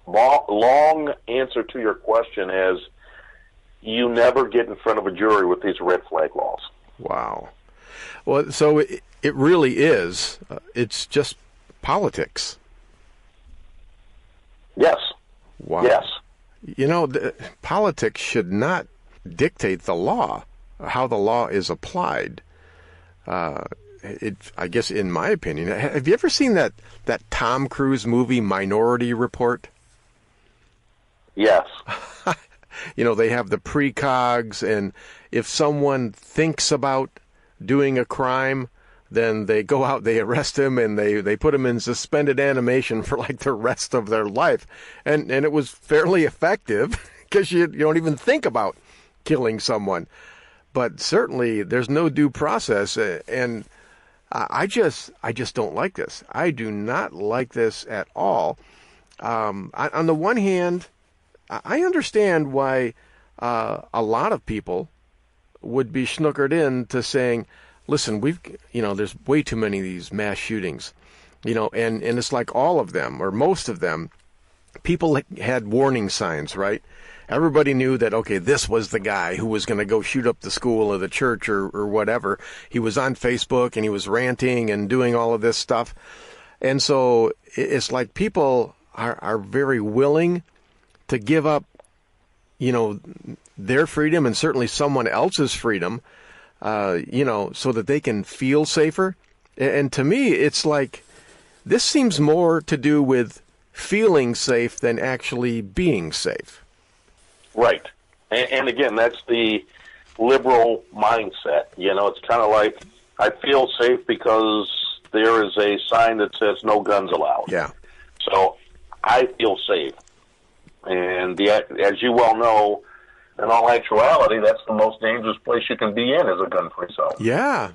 long answer to your question is, you never get in front of a jury with these red flag laws. Wow. Well, so it really is. It's just politics. Yes. Wow. Yes. Politics should not dictate the law, how the law is applied. I guess, in my opinion, have you ever seen that Tom Cruise movie, Minority Report? Yes. they have the precogs, and if someone thinks about doing a crime, then they go out, they arrest him, and they put him in suspended animation for like the rest of their life. And it was fairly effective because you don't even think about killing someone. But certainly there's no due process, and I just don't like this. I do not like this at all. On the one hand, I understand why a lot of people would be snookered into saying, listen, there's way too many of these mass shootings, and it's like all of them, or most of them, people had warning signs, right? Everybody knew that, okay, this was the guy who was going to go shoot up the school or the church or whatever. He was on Facebook and he was ranting and doing all of this stuff. And so it's like people are very willing to give up, their freedom and certainly someone else's freedom, so that they can feel safer. And to me, it's like this seems more to do with feeling safe than actually being safe. Right. And again, that's the liberal mindset. It's kind of like, I feel safe because there is a sign that says no guns allowed. Yeah. So I feel safe. And as you well know, in all actuality, that's the most dangerous place you can be in, is a gun-free zone. Yeah.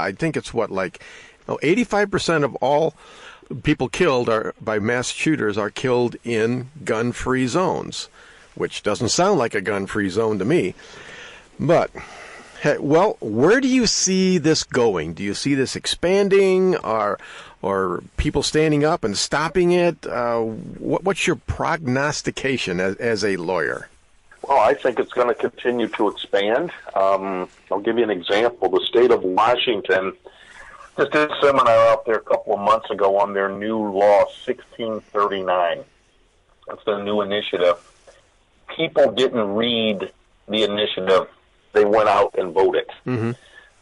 I think it's 85% of all people killed by mass shooters are killed in gun-free zones, which doesn't sound like a gun-free zone to me. But, well, where do you see this going? Do you see this expanding, or people standing up and stopping it? What's your prognostication as a lawyer? Well, I think it's going to continue to expand. I'll give you an example. The state of Washington just did a seminar out there a couple of months ago on their new law, 1639. That's their new initiative. People didn't read the initiative. They went out and voted. Mm-hmm.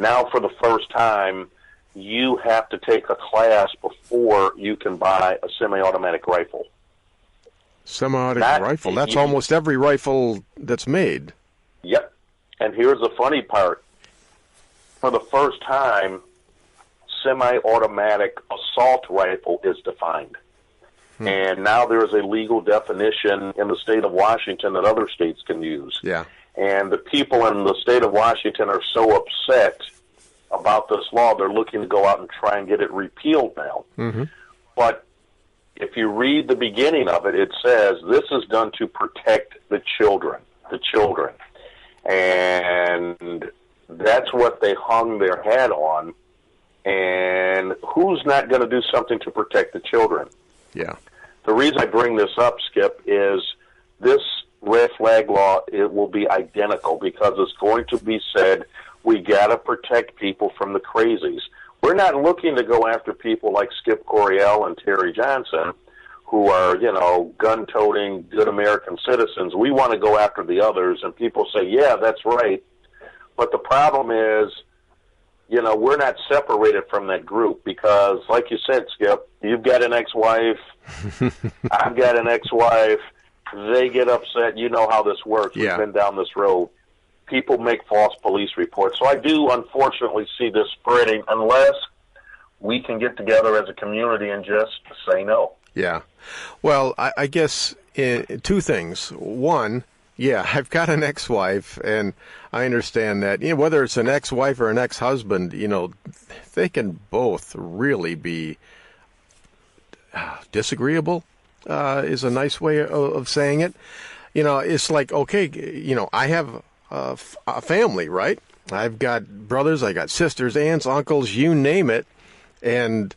Now, for the first time, you have to take a class before you can buy a semi-automatic rifle. Semi-automatic rifle? That's almost every rifle that's made. Yep. And here's the funny part. For the first time, semi-automatic assault rifle is defined. And now there is a legal definition in the state of Washington that other states can use. Yeah. And the people in the state of Washington are so upset about this law, they're looking to go out and try and get it repealed now. Mm-hmm. But if you read the beginning of it, it says this is done to protect the children. And that's what they hung their hat on. And who's not going to do something to protect the children? Yeah. The reason I bring this up, Skip, is this red flag law, it will be identical because it's going to be said, we got to protect people from the crazies. We're not looking to go after people like Skip Coryell and Terry Johnson, who are, gun-toting, good American citizens. We want to go after the others, and people say, yeah, that's right. But the problem is, we're not separated from that group because, like you said, Skip, you've got an ex-wife, I've got an ex-wife, they get upset. You know how this works. Yeah. We've been down this road. People make false police reports. So I do, unfortunately, see this spreading unless we can get together as a community and just say no. Yeah. Well, I guess two things. One, yeah, I've got an ex-wife, and I understand that, whether it's an ex-wife or an ex-husband, they can both really be disagreeable, is a nice way of saying it. It's like, okay, I have a family, right? I've got brothers, I got sisters, aunts, uncles, you name it, and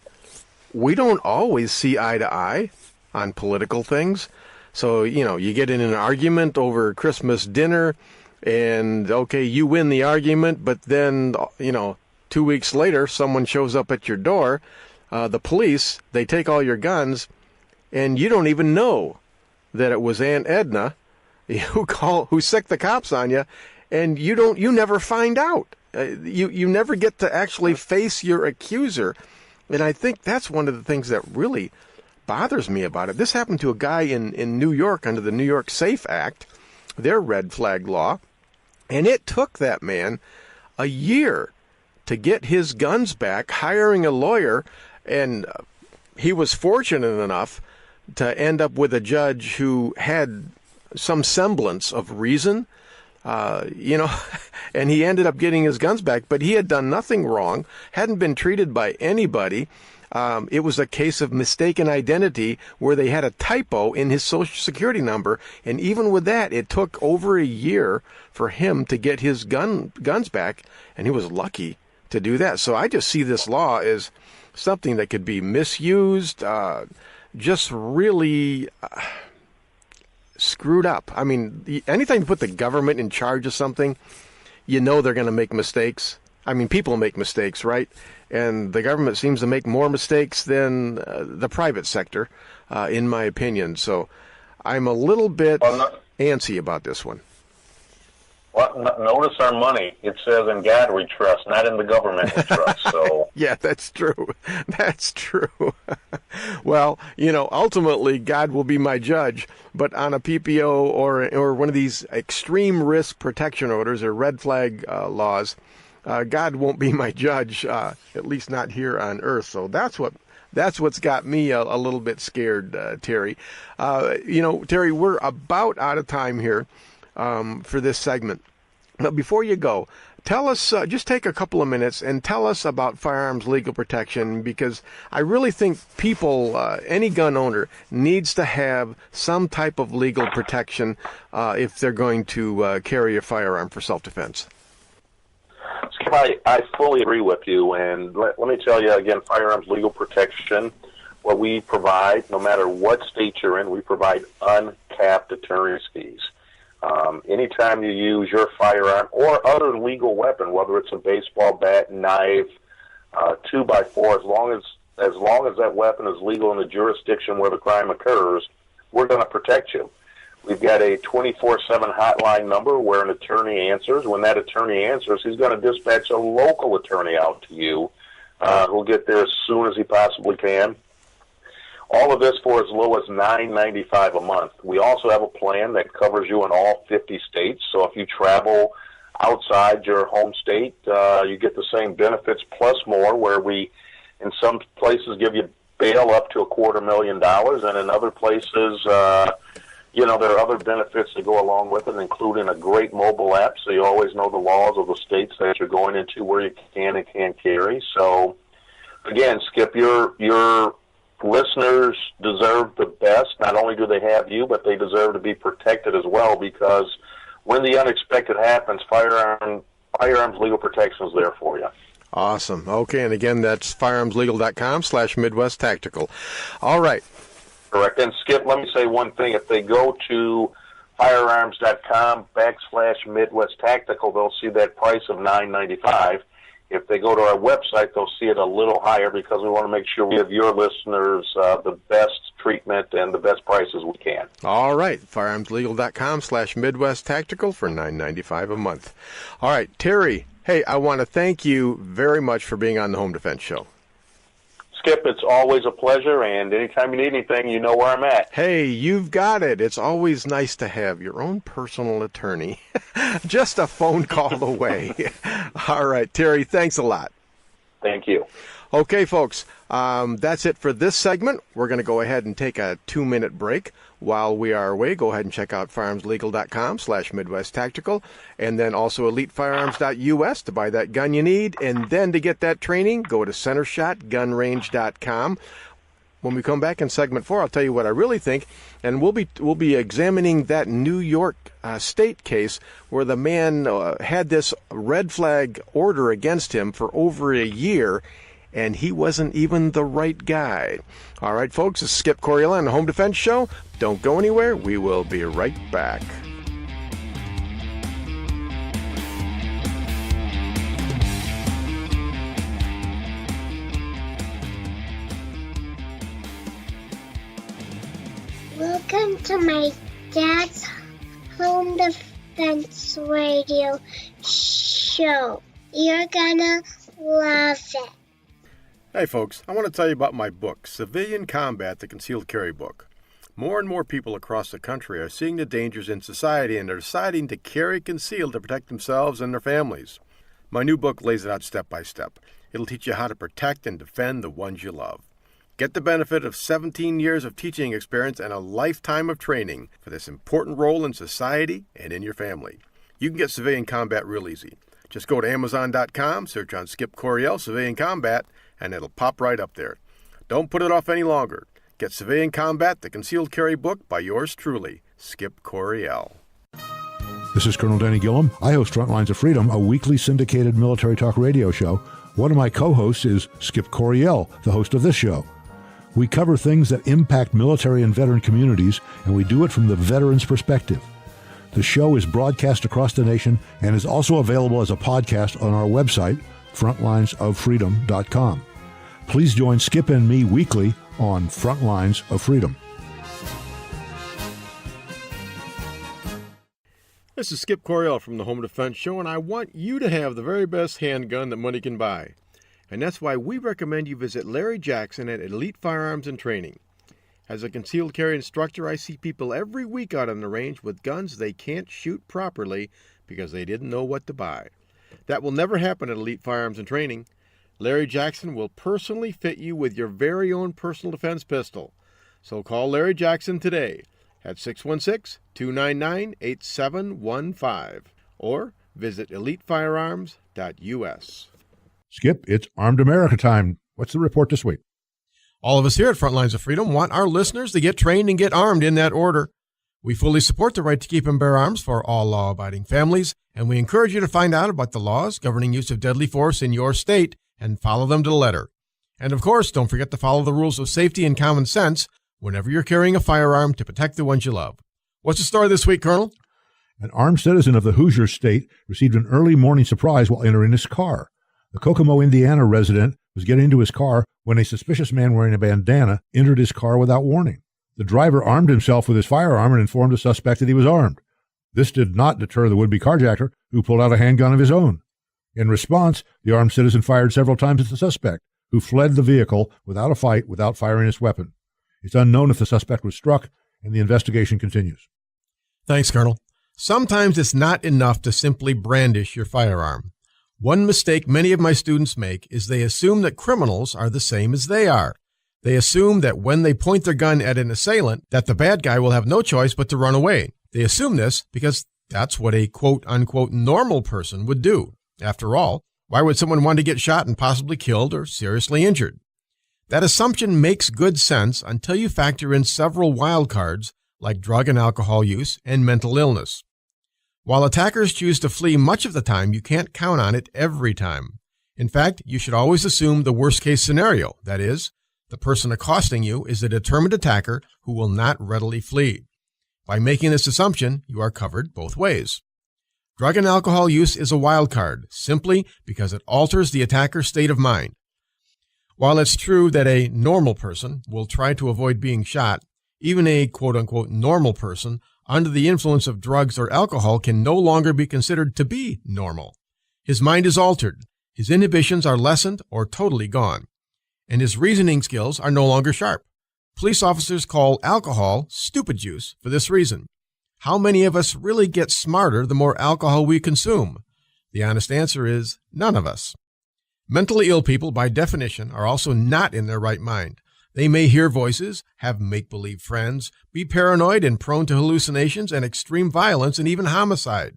we don't always see eye to eye on political things. So, you get in an argument over Christmas dinner, and, okay, you win the argument, but then, 2 weeks later, someone shows up at your door, the police, they take all your guns, and you don't even know that it was Aunt Edna who sicked the cops on you, and you never find out. You never get to actually face your accuser. And I think that's one of the things that really bothers me about it. This happened to a guy in New York under the New York SAFE Act their red flag law. And it took that man a year to get his guns back, hiring a lawyer, and he was fortunate enough to end up with a judge who had some semblance of reason, and he ended up getting his guns back, but he had done nothing wrong, hadn't been treated by anybody. It was a case of mistaken identity where they had a typo in his Social Security number, and even with that, it took over a year for him to get his guns back, and he was lucky to do that. So I just see this law as something that could be misused, just really screwed up. I mean, anytime you put the government in charge of something, you know they're going to make mistakes. I mean, people make mistakes, right? And the government seems to make more mistakes than the private sector, in my opinion. So I'm a little bit antsy about this one. Well, notice our money. It says in God we trust, not in the government we trust. So yeah, that's true. That's true. Well, ultimately God will be my judge, but on a PPO or one of these extreme risk protection orders or red flag laws, God won't be my judge, at least not here on earth. So that's what's got me a little bit scared, Terry. Terry, we're about out of time here for this segment. But before you go, tell us, just take a couple of minutes and tell us about firearms legal protection, because I really think people, any gun owner, needs to have some type of legal protection if they're going to carry a firearm for self-defense. I fully agree with you, and let me tell you again, firearms legal protection, what we provide, no matter what state you're in, we provide uncapped attorney's fees. Anytime you use your firearm or other legal weapon, whether it's a baseball bat, knife, 2x4, as long as that weapon is legal in the jurisdiction where the crime occurs, we're going to protect you. We've got a 24/7 hotline number where an attorney answers. When that attorney answers, he's going to dispatch a local attorney out to you who'll get there as soon as he possibly can. All of this for as low as $9.95 a month. We also have a plan that covers you in all 50 states. So if you travel outside your home state, you get the same benefits plus more, where we, in some places, give you bail up to $250,000, and in other places, there are other benefits that go along with it, including a great mobile app, so you always know the laws of the states that you're going into, where you can and can't carry. So, again, Skip, your listeners deserve the best. Not only do they have you, but they deserve to be protected as well, because when the unexpected happens, firearms legal protection is there for you. Awesome. Okay, and again, that's firearmslegal.com/Midwest Tactical. All right. Correct. And Skip, let me say one thing. If they go to firearms.com/Midwest Tactical, they'll see that price of $9.95. If they go to our website, they'll see it a little higher, because we want to make sure we give your listeners the best treatment and the best prices we can. All right. Firearmslegal.com/Midwest Tactical for $9.95 a month. All right. Terry, hey, I want to thank you very much for being on the Home Defense Show. Skip, it's always a pleasure, and anytime you need anything, you know where I'm at. Hey, you've got it. It's always nice to have your own personal attorney. Just a phone call away. All right, Terry, thanks a lot. Thank you. Okay, folks, that's it for this segment. We're going to go ahead and take a 2-minute break. While we are away, go ahead and check out firearmslegal.com/Midwest Tactical, and then also elitefirearms.us to buy that gun you need. And then to get that training, go to centershotgunrange.com. When we come back in segment 4, I'll tell you what I really think, and we'll be examining that New York state case where the man had this red flag order against him for over a year, and he wasn't even the right guy. All right, folks, this is Skip Coriella on the Home Defense Show. Don't go anywhere. We will be right back. Welcome to my dad's Home Defense Radio show. You're gonna love it. Hey folks, I want to tell you about my book, Civilian Combat, the Concealed Carry Book. More and more people across the country are seeing the dangers in society and are deciding to carry concealed to protect themselves and their families. My new book lays it out step by step. It'll teach you how to protect and defend the ones you love. Get the benefit of 17 years of teaching experience and a lifetime of training for this important role in society and in your family. You can get Civilian Combat real easy. Just go to Amazon.com, search on Skip Coryell Civilian Combat, and it'll pop right up there. Don't put it off any longer. Get Civilian Combat, the Concealed Carry book by yours truly, Skip Coryell. This is Colonel Danny Gillum. I host Frontlines of Freedom, a weekly syndicated military talk radio show. One of my co-hosts is Skip Coryell, the host of this show. We cover things that impact military and veteran communities, and we do it from the veteran's perspective. The show is broadcast across the nation and is also available as a podcast on our website, frontlinesoffreedom.com. Please join Skip and me weekly on Frontlines of Freedom. This is Skip Coryell from the Home Defense Show, and I want you to have the very best handgun that money can buy. And that's why we recommend you visit Larry Jackson at Elite Firearms and Training. As a concealed carry instructor, I see people every week out on the range with guns they can't shoot properly because they didn't know what to buy. That will never happen at Elite Firearms and Training. Larry Jackson will personally fit you with your very own personal defense pistol. So call Larry Jackson today at 616-299-8715 or visit elitefirearms.us. Skip, it's Armed America time. What's the report this week? All of us here at Frontlines of Freedom want our listeners to get trained and get armed in that order. We fully support the right to keep and bear arms for all law-abiding families, and we encourage you to find out about the laws governing use of deadly force in your state and follow them to the letter. And of course, don't forget to follow the rules of safety and common sense whenever you're carrying a firearm to protect the ones you love. What's the story this week, Colonel? An armed citizen of the Hoosier State received an early morning surprise while entering his car. The Kokomo, Indiana resident was getting into his car when a suspicious man wearing a bandana entered his car without warning. The driver armed himself with his firearm and informed the suspect that he was armed. This did not deter the would-be carjacker, who pulled out a handgun of his own. In response, the armed citizen fired several times at the suspect, who fled the vehicle without a fight without firing his weapon. It's unknown if the suspect was struck, and the investigation continues. Thanks, Colonel. Sometimes it's not enough to simply brandish your firearm. One mistake many of my students make is they assume that criminals are the same as they are. They assume that when they point their gun at an assailant, that the bad guy will have no choice but to run away. They assume this because that's what a quote-unquote normal person would do. After all, why would someone want to get shot and possibly killed or seriously injured? That assumption makes good sense until you factor in several wild cards like drug and alcohol use and mental illness. While attackers choose to flee much of the time, you can't count on it every time. In fact, you should always assume the worst-case scenario, that is, the person accosting you is a determined attacker who will not readily flee. By making this assumption, you are covered both ways. Drug and alcohol use is a wild card, simply because it alters the attacker's state of mind. While it's true that a normal person will try to avoid being shot, even a quote-unquote normal person under the influence of drugs or alcohol can no longer be considered to be normal. His mind is altered, his inhibitions are lessened or totally gone, and his reasoning skills are no longer sharp. Police officers call alcohol stupid juice for this reason. How many of us really get smarter the more alcohol we consume? The honest answer is none of us. Mentally ill people, by definition, are also not in their right mind. They may hear voices, have make-believe friends, be paranoid and prone to hallucinations and extreme violence and even homicide.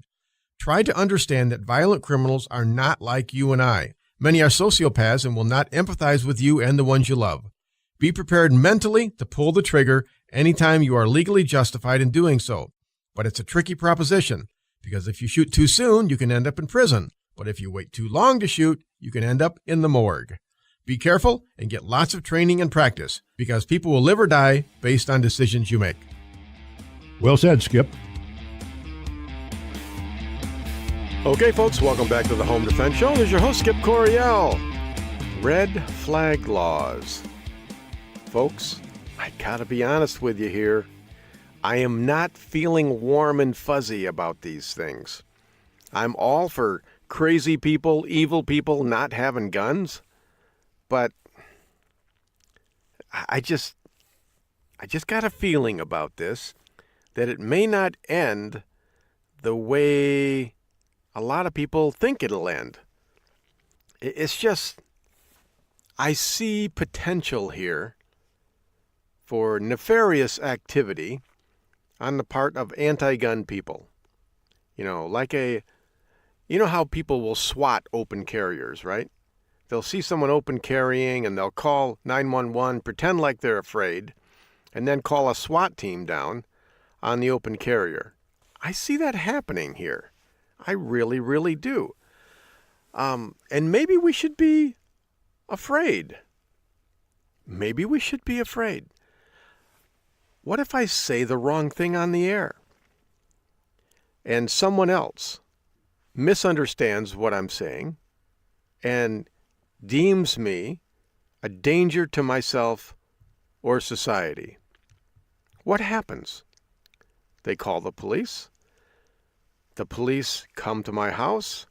Try to understand that violent criminals are not like you and I. Many are sociopaths and will not empathize with you and the ones you love. Be prepared mentally to pull the trigger anytime you are legally justified in doing so. But it's a tricky proposition, because if you shoot too soon, you can end up in prison. But if you wait too long to shoot, you can end up in the morgue. Be careful and get lots of training and practice, because people will live or die based on decisions you make. Well said, Skip. Okay, folks, welcome back to the Home Defense Show. There's your host, Skip Coryell. Red flag laws. Folks, I gotta be honest with you here. I am not feeling warm and fuzzy about these things. I'm all for crazy people, evil people not having guns, but I just got a feeling about this that it may not end the way a lot of people think it'll end. It's just, I see potential here for nefarious activity on the part of anti-gun people. You know how people will SWAT open carriers, right? They'll see someone open carrying and they'll call 911, pretend like they're afraid, and then call a SWAT team down on the open carrier. I see that happening here. I really, really do. And maybe we should be afraid. Maybe we should be afraid. What if I say the wrong thing on the air and someone else misunderstands what I'm saying and deems me a danger to myself or society? What happens? They call the police. The police come to my house.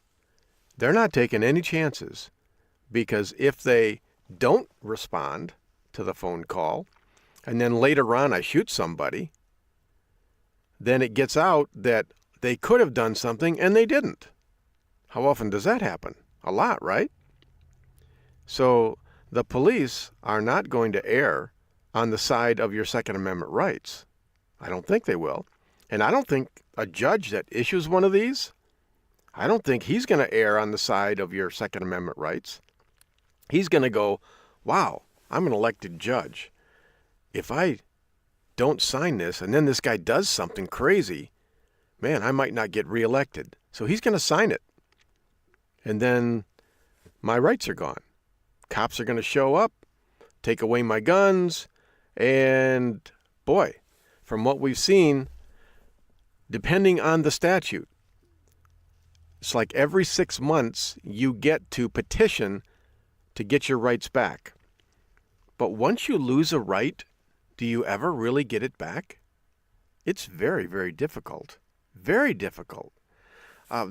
They're not taking any chances, because if they don't respond to the phone call and then later on I shoot somebody, then it gets out that they could have done something and they didn't. How often does that happen? A lot, right? So the police are not going to err on the side of your Second Amendment rights. I don't think they will. And I don't think a judge that issues one of these, I don't think he's going to err on the side of your Second Amendment rights. He's going to go, wow, I'm an elected judge. If I don't sign this and then this guy does something crazy, man, I might not get reelected. So he's going to sign it. And then my rights are gone. Cops are going to show up, take away my guns, and boy, from what we've seen, depending on the statute, it's like every 6 months you get to petition to get your rights back. But once you lose a right, do you ever really get it back? It's very, very difficult. Very difficult. I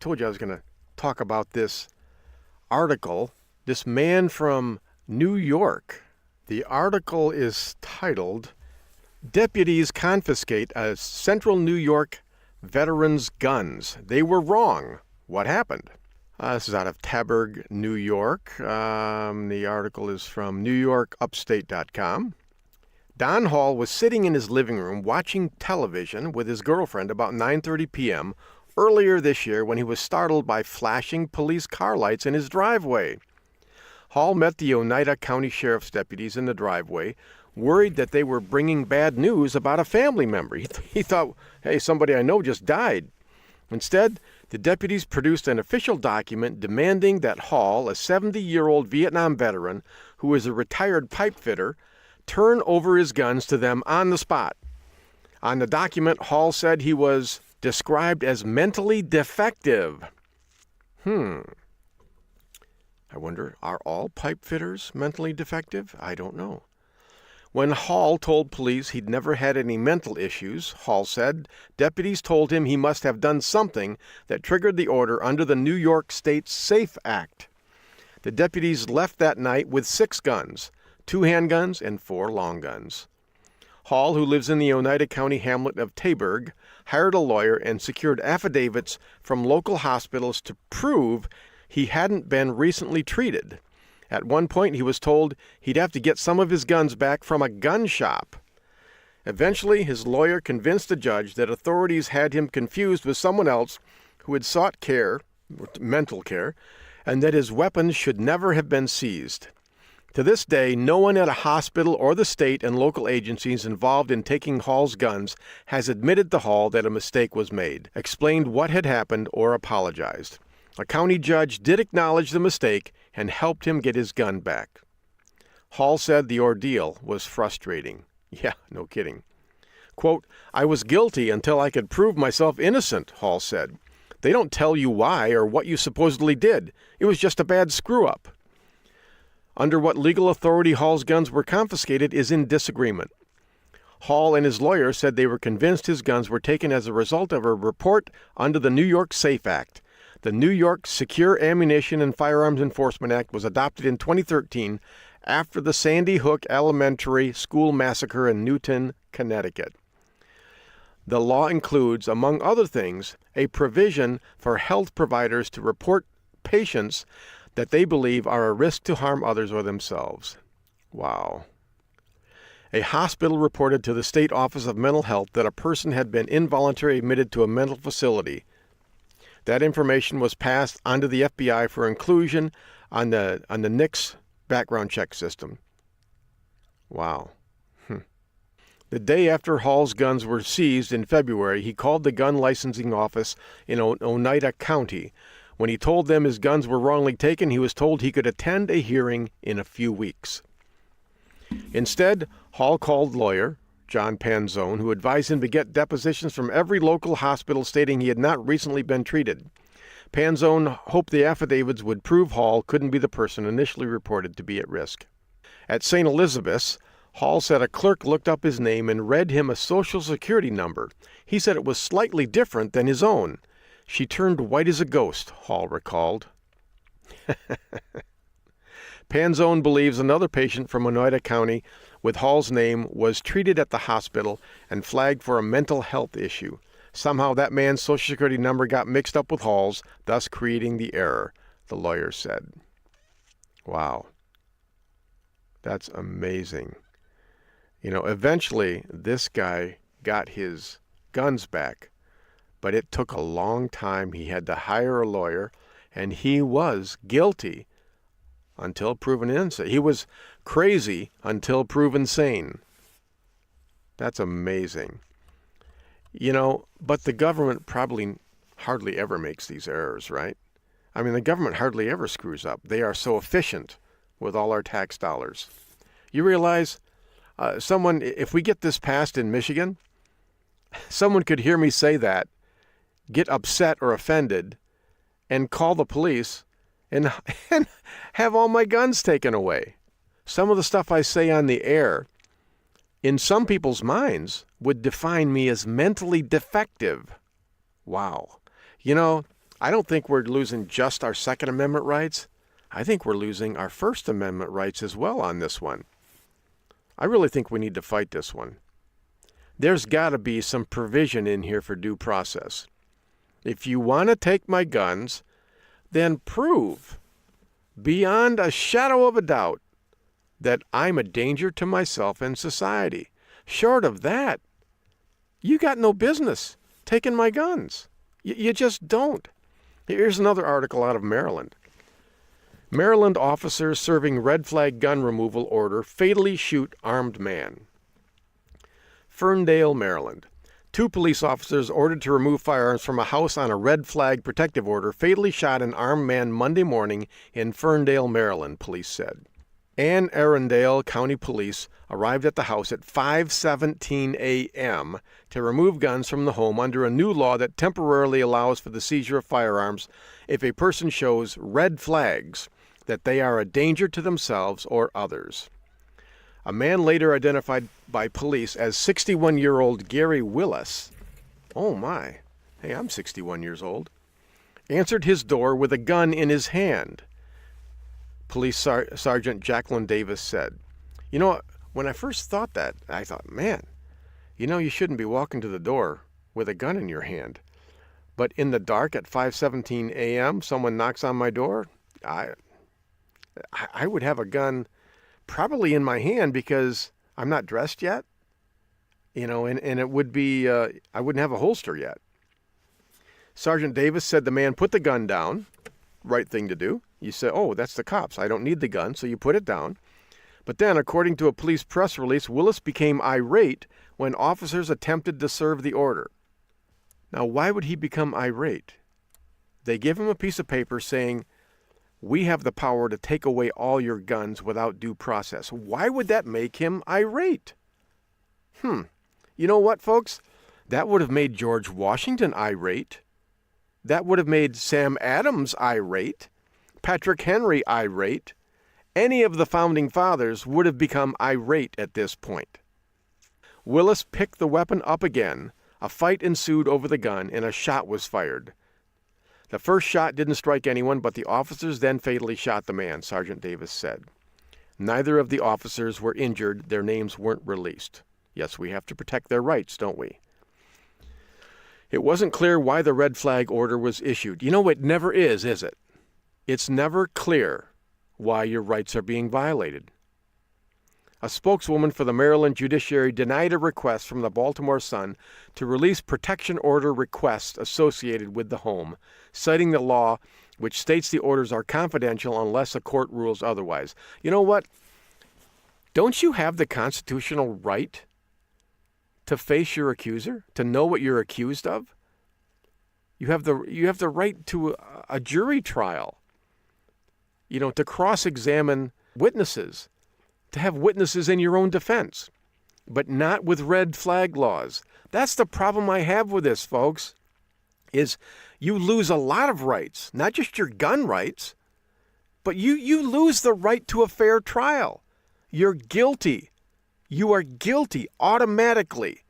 told you I was going to talk about this article. This man from New York. The article is titled, "Deputies Confiscate a Central New York Veteran's Guns. They Were Wrong. What Happened?" This is out of Taberg, New York. The article is from NewYorkUpstate.com. Don Hall was sitting in his living room watching television with his girlfriend about 9:30 p.m. earlier this year when he was startled by flashing police car lights in his driveway. Hall met the Oneida County Sheriff's deputies in the driveway, worried that they were bringing bad news about a family member. He thought, hey, somebody I know just died. Instead, the deputies produced an official document demanding that Hall, a 70-year-old Vietnam veteran who is a retired pipe fitter, turn over his guns to them on the spot. On the document, Hall said he was described as mentally defective. I wonder, are all pipe fitters mentally defective? I don't know. When Hall told police he'd never had any mental issues, Hall said, deputies told him he must have done something that triggered the order under the New York State SAFE Act. The deputies left that night with 6 guns, 2 handguns and 4 long guns. Hall, who lives in the Oneida County hamlet of Taberg, hired a lawyer and secured affidavits from local hospitals to prove he hadn't been recently treated. At one point, he was told he'd have to get some of his guns back from a gun shop. Eventually, his lawyer convinced the judge that authorities had him confused with someone else who had sought care, mental care, and that his weapons should never have been seized. To this day, no one at a hospital or the state and local agencies involved in taking Hall's guns has admitted to Hall that a mistake was made, explained what had happened, or apologized. A county judge did acknowledge the mistake and helped him get his gun back. Hall said the ordeal was frustrating. Yeah, no kidding. Quote, "I was guilty until I could prove myself innocent," Hall said. "They don't tell you why or what you supposedly did. It was just a bad screw-up." Under what legal authority Hall's guns were confiscated is in disagreement. Hall and his lawyer said they were convinced his guns were taken as a result of a report under the New York SAFE Act. The New York Secure Ammunition and Firearms Enforcement Act was adopted in 2013 after the Sandy Hook Elementary School massacre in Newton, Connecticut. The law includes, among other things, a provision for health providers to report patients that they believe are a risk to harm others or themselves. Wow. A hospital reported to the State Office of Mental Health that a person had been involuntarily admitted to a mental facility. That information was passed on to the FBI for inclusion on the NICS background check system. Wow. The day after Hall's guns were seized in February, he called the gun licensing office in Oneida County. When he told them his guns were wrongly taken, he was told he could attend a hearing in a few weeks. Instead, Hall called lawyer John Panzone, who advised him to get depositions from every local hospital stating he had not recently been treated. Panzone hoped the affidavits would prove Hall couldn't be the person initially reported to be at risk. At St. Elizabeth's, Hall said a clerk looked up his name and read him a Social Security number. He said it was slightly different than his own. She turned white as a ghost, Hall recalled. Panzone believes another patient from Oneida County with Hall's name was treated at the hospital and flagged for a mental health issue. Somehow that man's Social Security number got mixed up with Hall's, thus creating the error, the lawyer said. Wow. That's amazing. Eventually this guy got his guns back, but it took a long time. He had to hire a lawyer, and he was guilty until proven innocent. He was crazy until proven sane. That's amazing. But the government probably hardly ever makes these errors, right? I mean, the government hardly ever screws up. They are so efficient with all our tax dollars. You realize if we get this passed in Michigan, someone could hear me say that, get upset or offended, and call the police and have all my guns taken away. Some of the stuff I say on the air, in some people's minds, would define me as mentally defective. Wow. I don't think we're losing just our Second Amendment rights. I think we're losing our First Amendment rights as well on this one. I really think we need to fight this one. There's got to be some provision in here for due process. If you want to take my guns, then prove, beyond a shadow of a doubt, that I'm a danger to myself and society. Short of that, you got no business taking my guns. You just don't. Here's another article out of Maryland. Maryland officers serving red flag gun removal order fatally shoot armed man. Ferndale, Maryland. 2 police officers ordered to remove firearms from a house on a red flag protective order fatally shot an armed man Monday morning in Ferndale, Maryland, police said. Anne Arundel County Police arrived at the house at 5:17 a.m. to remove guns from the home under a new law that temporarily allows for the seizure of firearms if a person shows red flags that they are a danger to themselves or others. A man later identified by police as 61-year-old Gary Willis, oh my, hey, I'm 61 years old, answered his door with a gun in his hand. Police Sergeant Jacqueline Davis said, when I first thought that, I thought, man, you shouldn't be walking to the door with a gun in your hand. But in the dark at 5:17 a.m., someone knocks on my door, I would have a gun probably in my hand because I'm not dressed yet, and it would be, I wouldn't have a holster yet. Sergeant Davis said the man put the gun down, right thing to do. You say, oh, that's the cops. I don't need the gun, so you put it down. But then, according to a police press release, Willis became irate when officers attempted to serve the order. Now, why would he become irate? They give him a piece of paper saying, we have the power to take away all your guns without due process. Why would that make him irate? You know what, folks? That would have made George Washington irate. That would have made Sam Adams irate. Patrick Henry irate. Any of the founding fathers would have become irate at this point. Willis picked the weapon up again. A fight ensued over the gun, and a shot was fired. The first shot didn't strike anyone, but the officers then fatally shot the man, Sergeant Davis said. Neither of the officers were injured. Their names weren't released. Yes, we have to protect their rights, don't we? It wasn't clear why the red flag order was issued. You know, it never is it? It's never clear why your rights are being violated. A spokeswoman for the Maryland judiciary denied a request from the Baltimore Sun to release protection order requests associated with the home, citing the law which states the orders are confidential unless a court rules otherwise. You know what? Don't you have the constitutional right to face your accuser, to know what you're accused of? You have the right to a jury trial, to cross-examine witnesses, to have witnesses in your own defense, but not with red flag laws. That's the problem I have with this, folks, is you lose a lot of rights, not just your gun rights, but you lose the right to a fair trial. You're guilty. You are guilty automatically.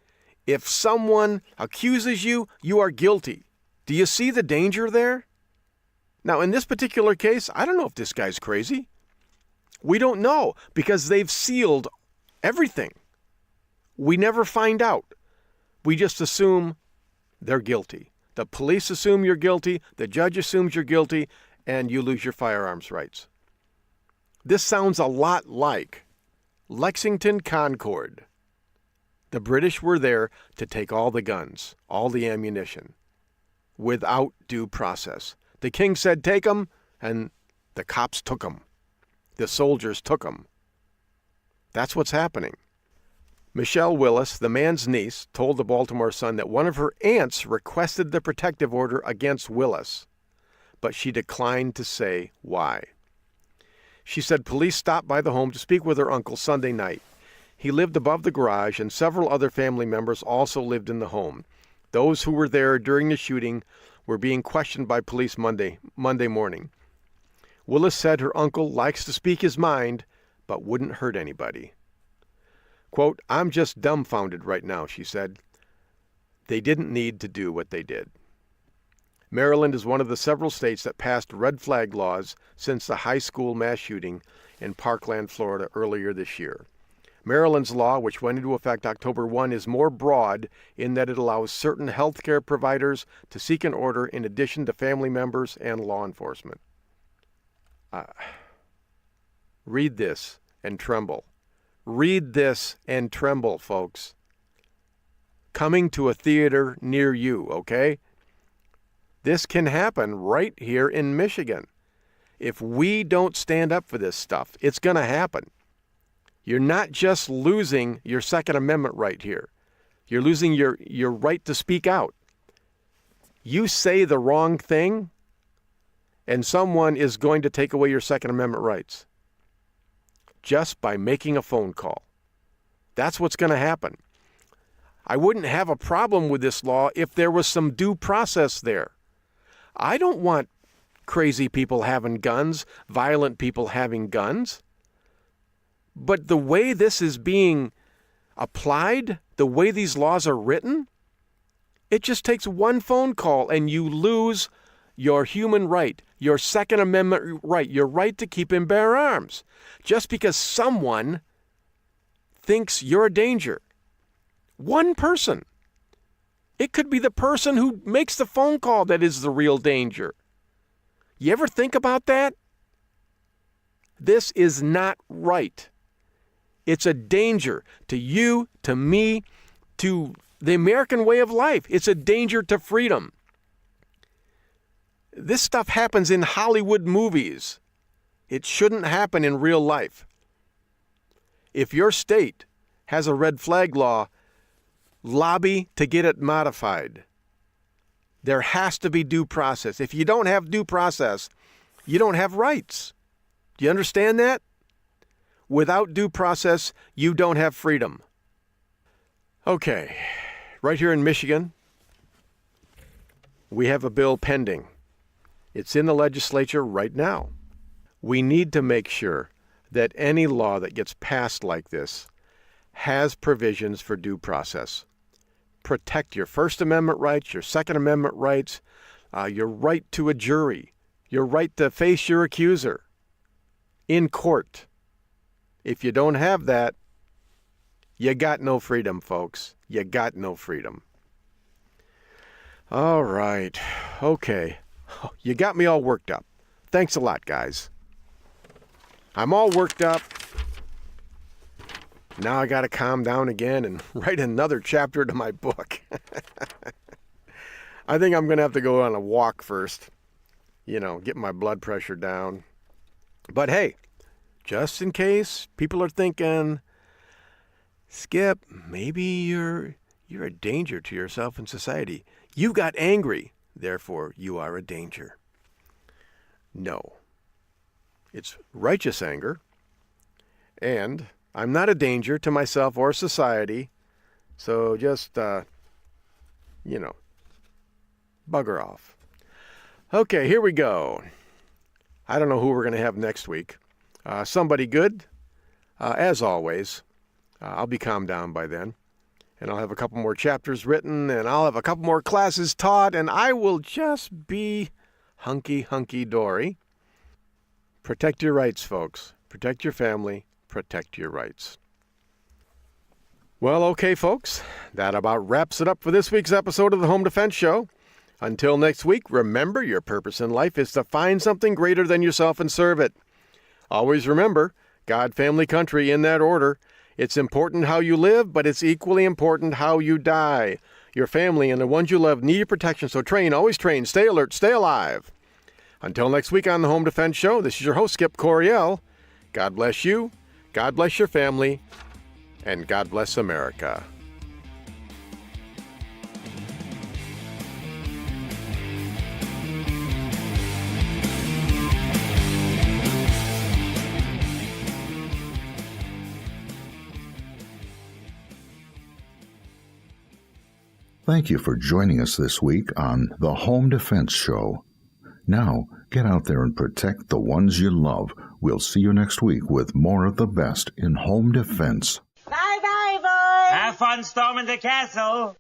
If someone accuses you, you are guilty. Do you see the danger there? Now, in this particular case, I don't know if this guy's crazy. We don't know because they've sealed everything. We never find out. We just assume they're guilty. The police assume you're guilty, the judge assumes you're guilty, and you lose your firearms rights. This sounds a lot like Lexington Concord. The British were there to take all the guns, all the ammunition, without due process. The king said, take them, and the cops took them. The soldiers took them. That's what's happening. Michelle Willis, the man's niece, told the Baltimore Sun that one of her aunts requested the protective order against Willis, but she declined to say why. She said police stopped by the home to speak with her uncle Sunday night. He lived above the garage, and several other family members also lived in the home. Those who were there during the shooting were being questioned by police Monday morning. Willis said her uncle likes to speak his mind, but wouldn't hurt anybody. Quote, I'm just dumbfounded right now, she said. They didn't need to do what they did. Maryland is one of the several states that passed red flag laws since the high school mass shooting in Parkland, Florida earlier this year. Maryland's law, which went into effect October 1, is more broad in that it allows certain healthcare providers to seek an order in addition to family members and law enforcement. Read this and tremble. Read this and tremble, folks. Coming to a theater near you, okay? This can happen right here in Michigan. If we don't stand up for this stuff, it's going to happen. You're not just losing your Second Amendment right here. You're losing your right to speak out. You say the wrong thing, and someone is going to take away your Second Amendment rights just by making a phone call. That's what's going to happen. I wouldn't have a problem with this law if there was some due process there. I don't want crazy people having guns, violent people having guns. But the way this is being applied, the way these laws are written, it just takes one phone call and you lose your human right, your Second Amendment right, your right to keep and bear arms, just because someone thinks you're a danger. One person. It could be the person who makes the phone call that is the real danger. You ever think about that? This is not right. It's a danger to you, to me, to the American way of life. It's a danger to freedom. This stuff happens in Hollywood movies. It shouldn't happen in real life. If your state has a red flag law, lobby to get it modified. There has to be due process. If you don't have due process, you don't have rights. Do you understand that? Without due process, you don't have freedom. Okay, right here in Michigan, we have a bill pending. It's in the legislature right now. We need to make sure that any law that gets passed like this has provisions for due process. Protect your First Amendment rights, your Second Amendment rights, your right to a jury, your right to face your accuser in court. If you don't have that, you got no freedom, folks. You got no freedom. All right. Okay. You got me all worked up. Thanks a lot, guys. I'm all worked up. Now I got to calm down again and write another chapter to my book. I think I'm going to have to go on a walk first. Get my blood pressure down. But hey, just in case people are thinking, Skip, maybe you're a danger to yourself and society. You got angry, therefore you are a danger. No. It's righteous anger, and I'm not a danger to myself or society, so just, bugger off. Okay, here we go. I don't know who we're going to have next week. Somebody good, as always. I'll be calmed down by then, and I'll have a couple more chapters written, and I'll have a couple more classes taught, and I will just be hunky-dory. Protect your rights, folks. Protect your family. Protect your rights. Well, okay, folks. That about wraps it up for this week's episode of the Home Defense Show. Until next week, remember your purpose in life is to find something greater than yourself and serve it. Always remember, God, family, country, in that order. It's important how you live, but it's equally important how you die. Your family and the ones you love need your protection, so train, always train, stay alert, stay alive. Until next week on the Home Defense Show, this is your host, Skip Coryell. God bless you, God bless your family, and God bless America. Thank you for joining us this week on the Home Defense Show. Now, get out there and protect the ones you love. We'll see you next week with more of the best in home defense. Bye-bye, boys! Have fun storming the castle!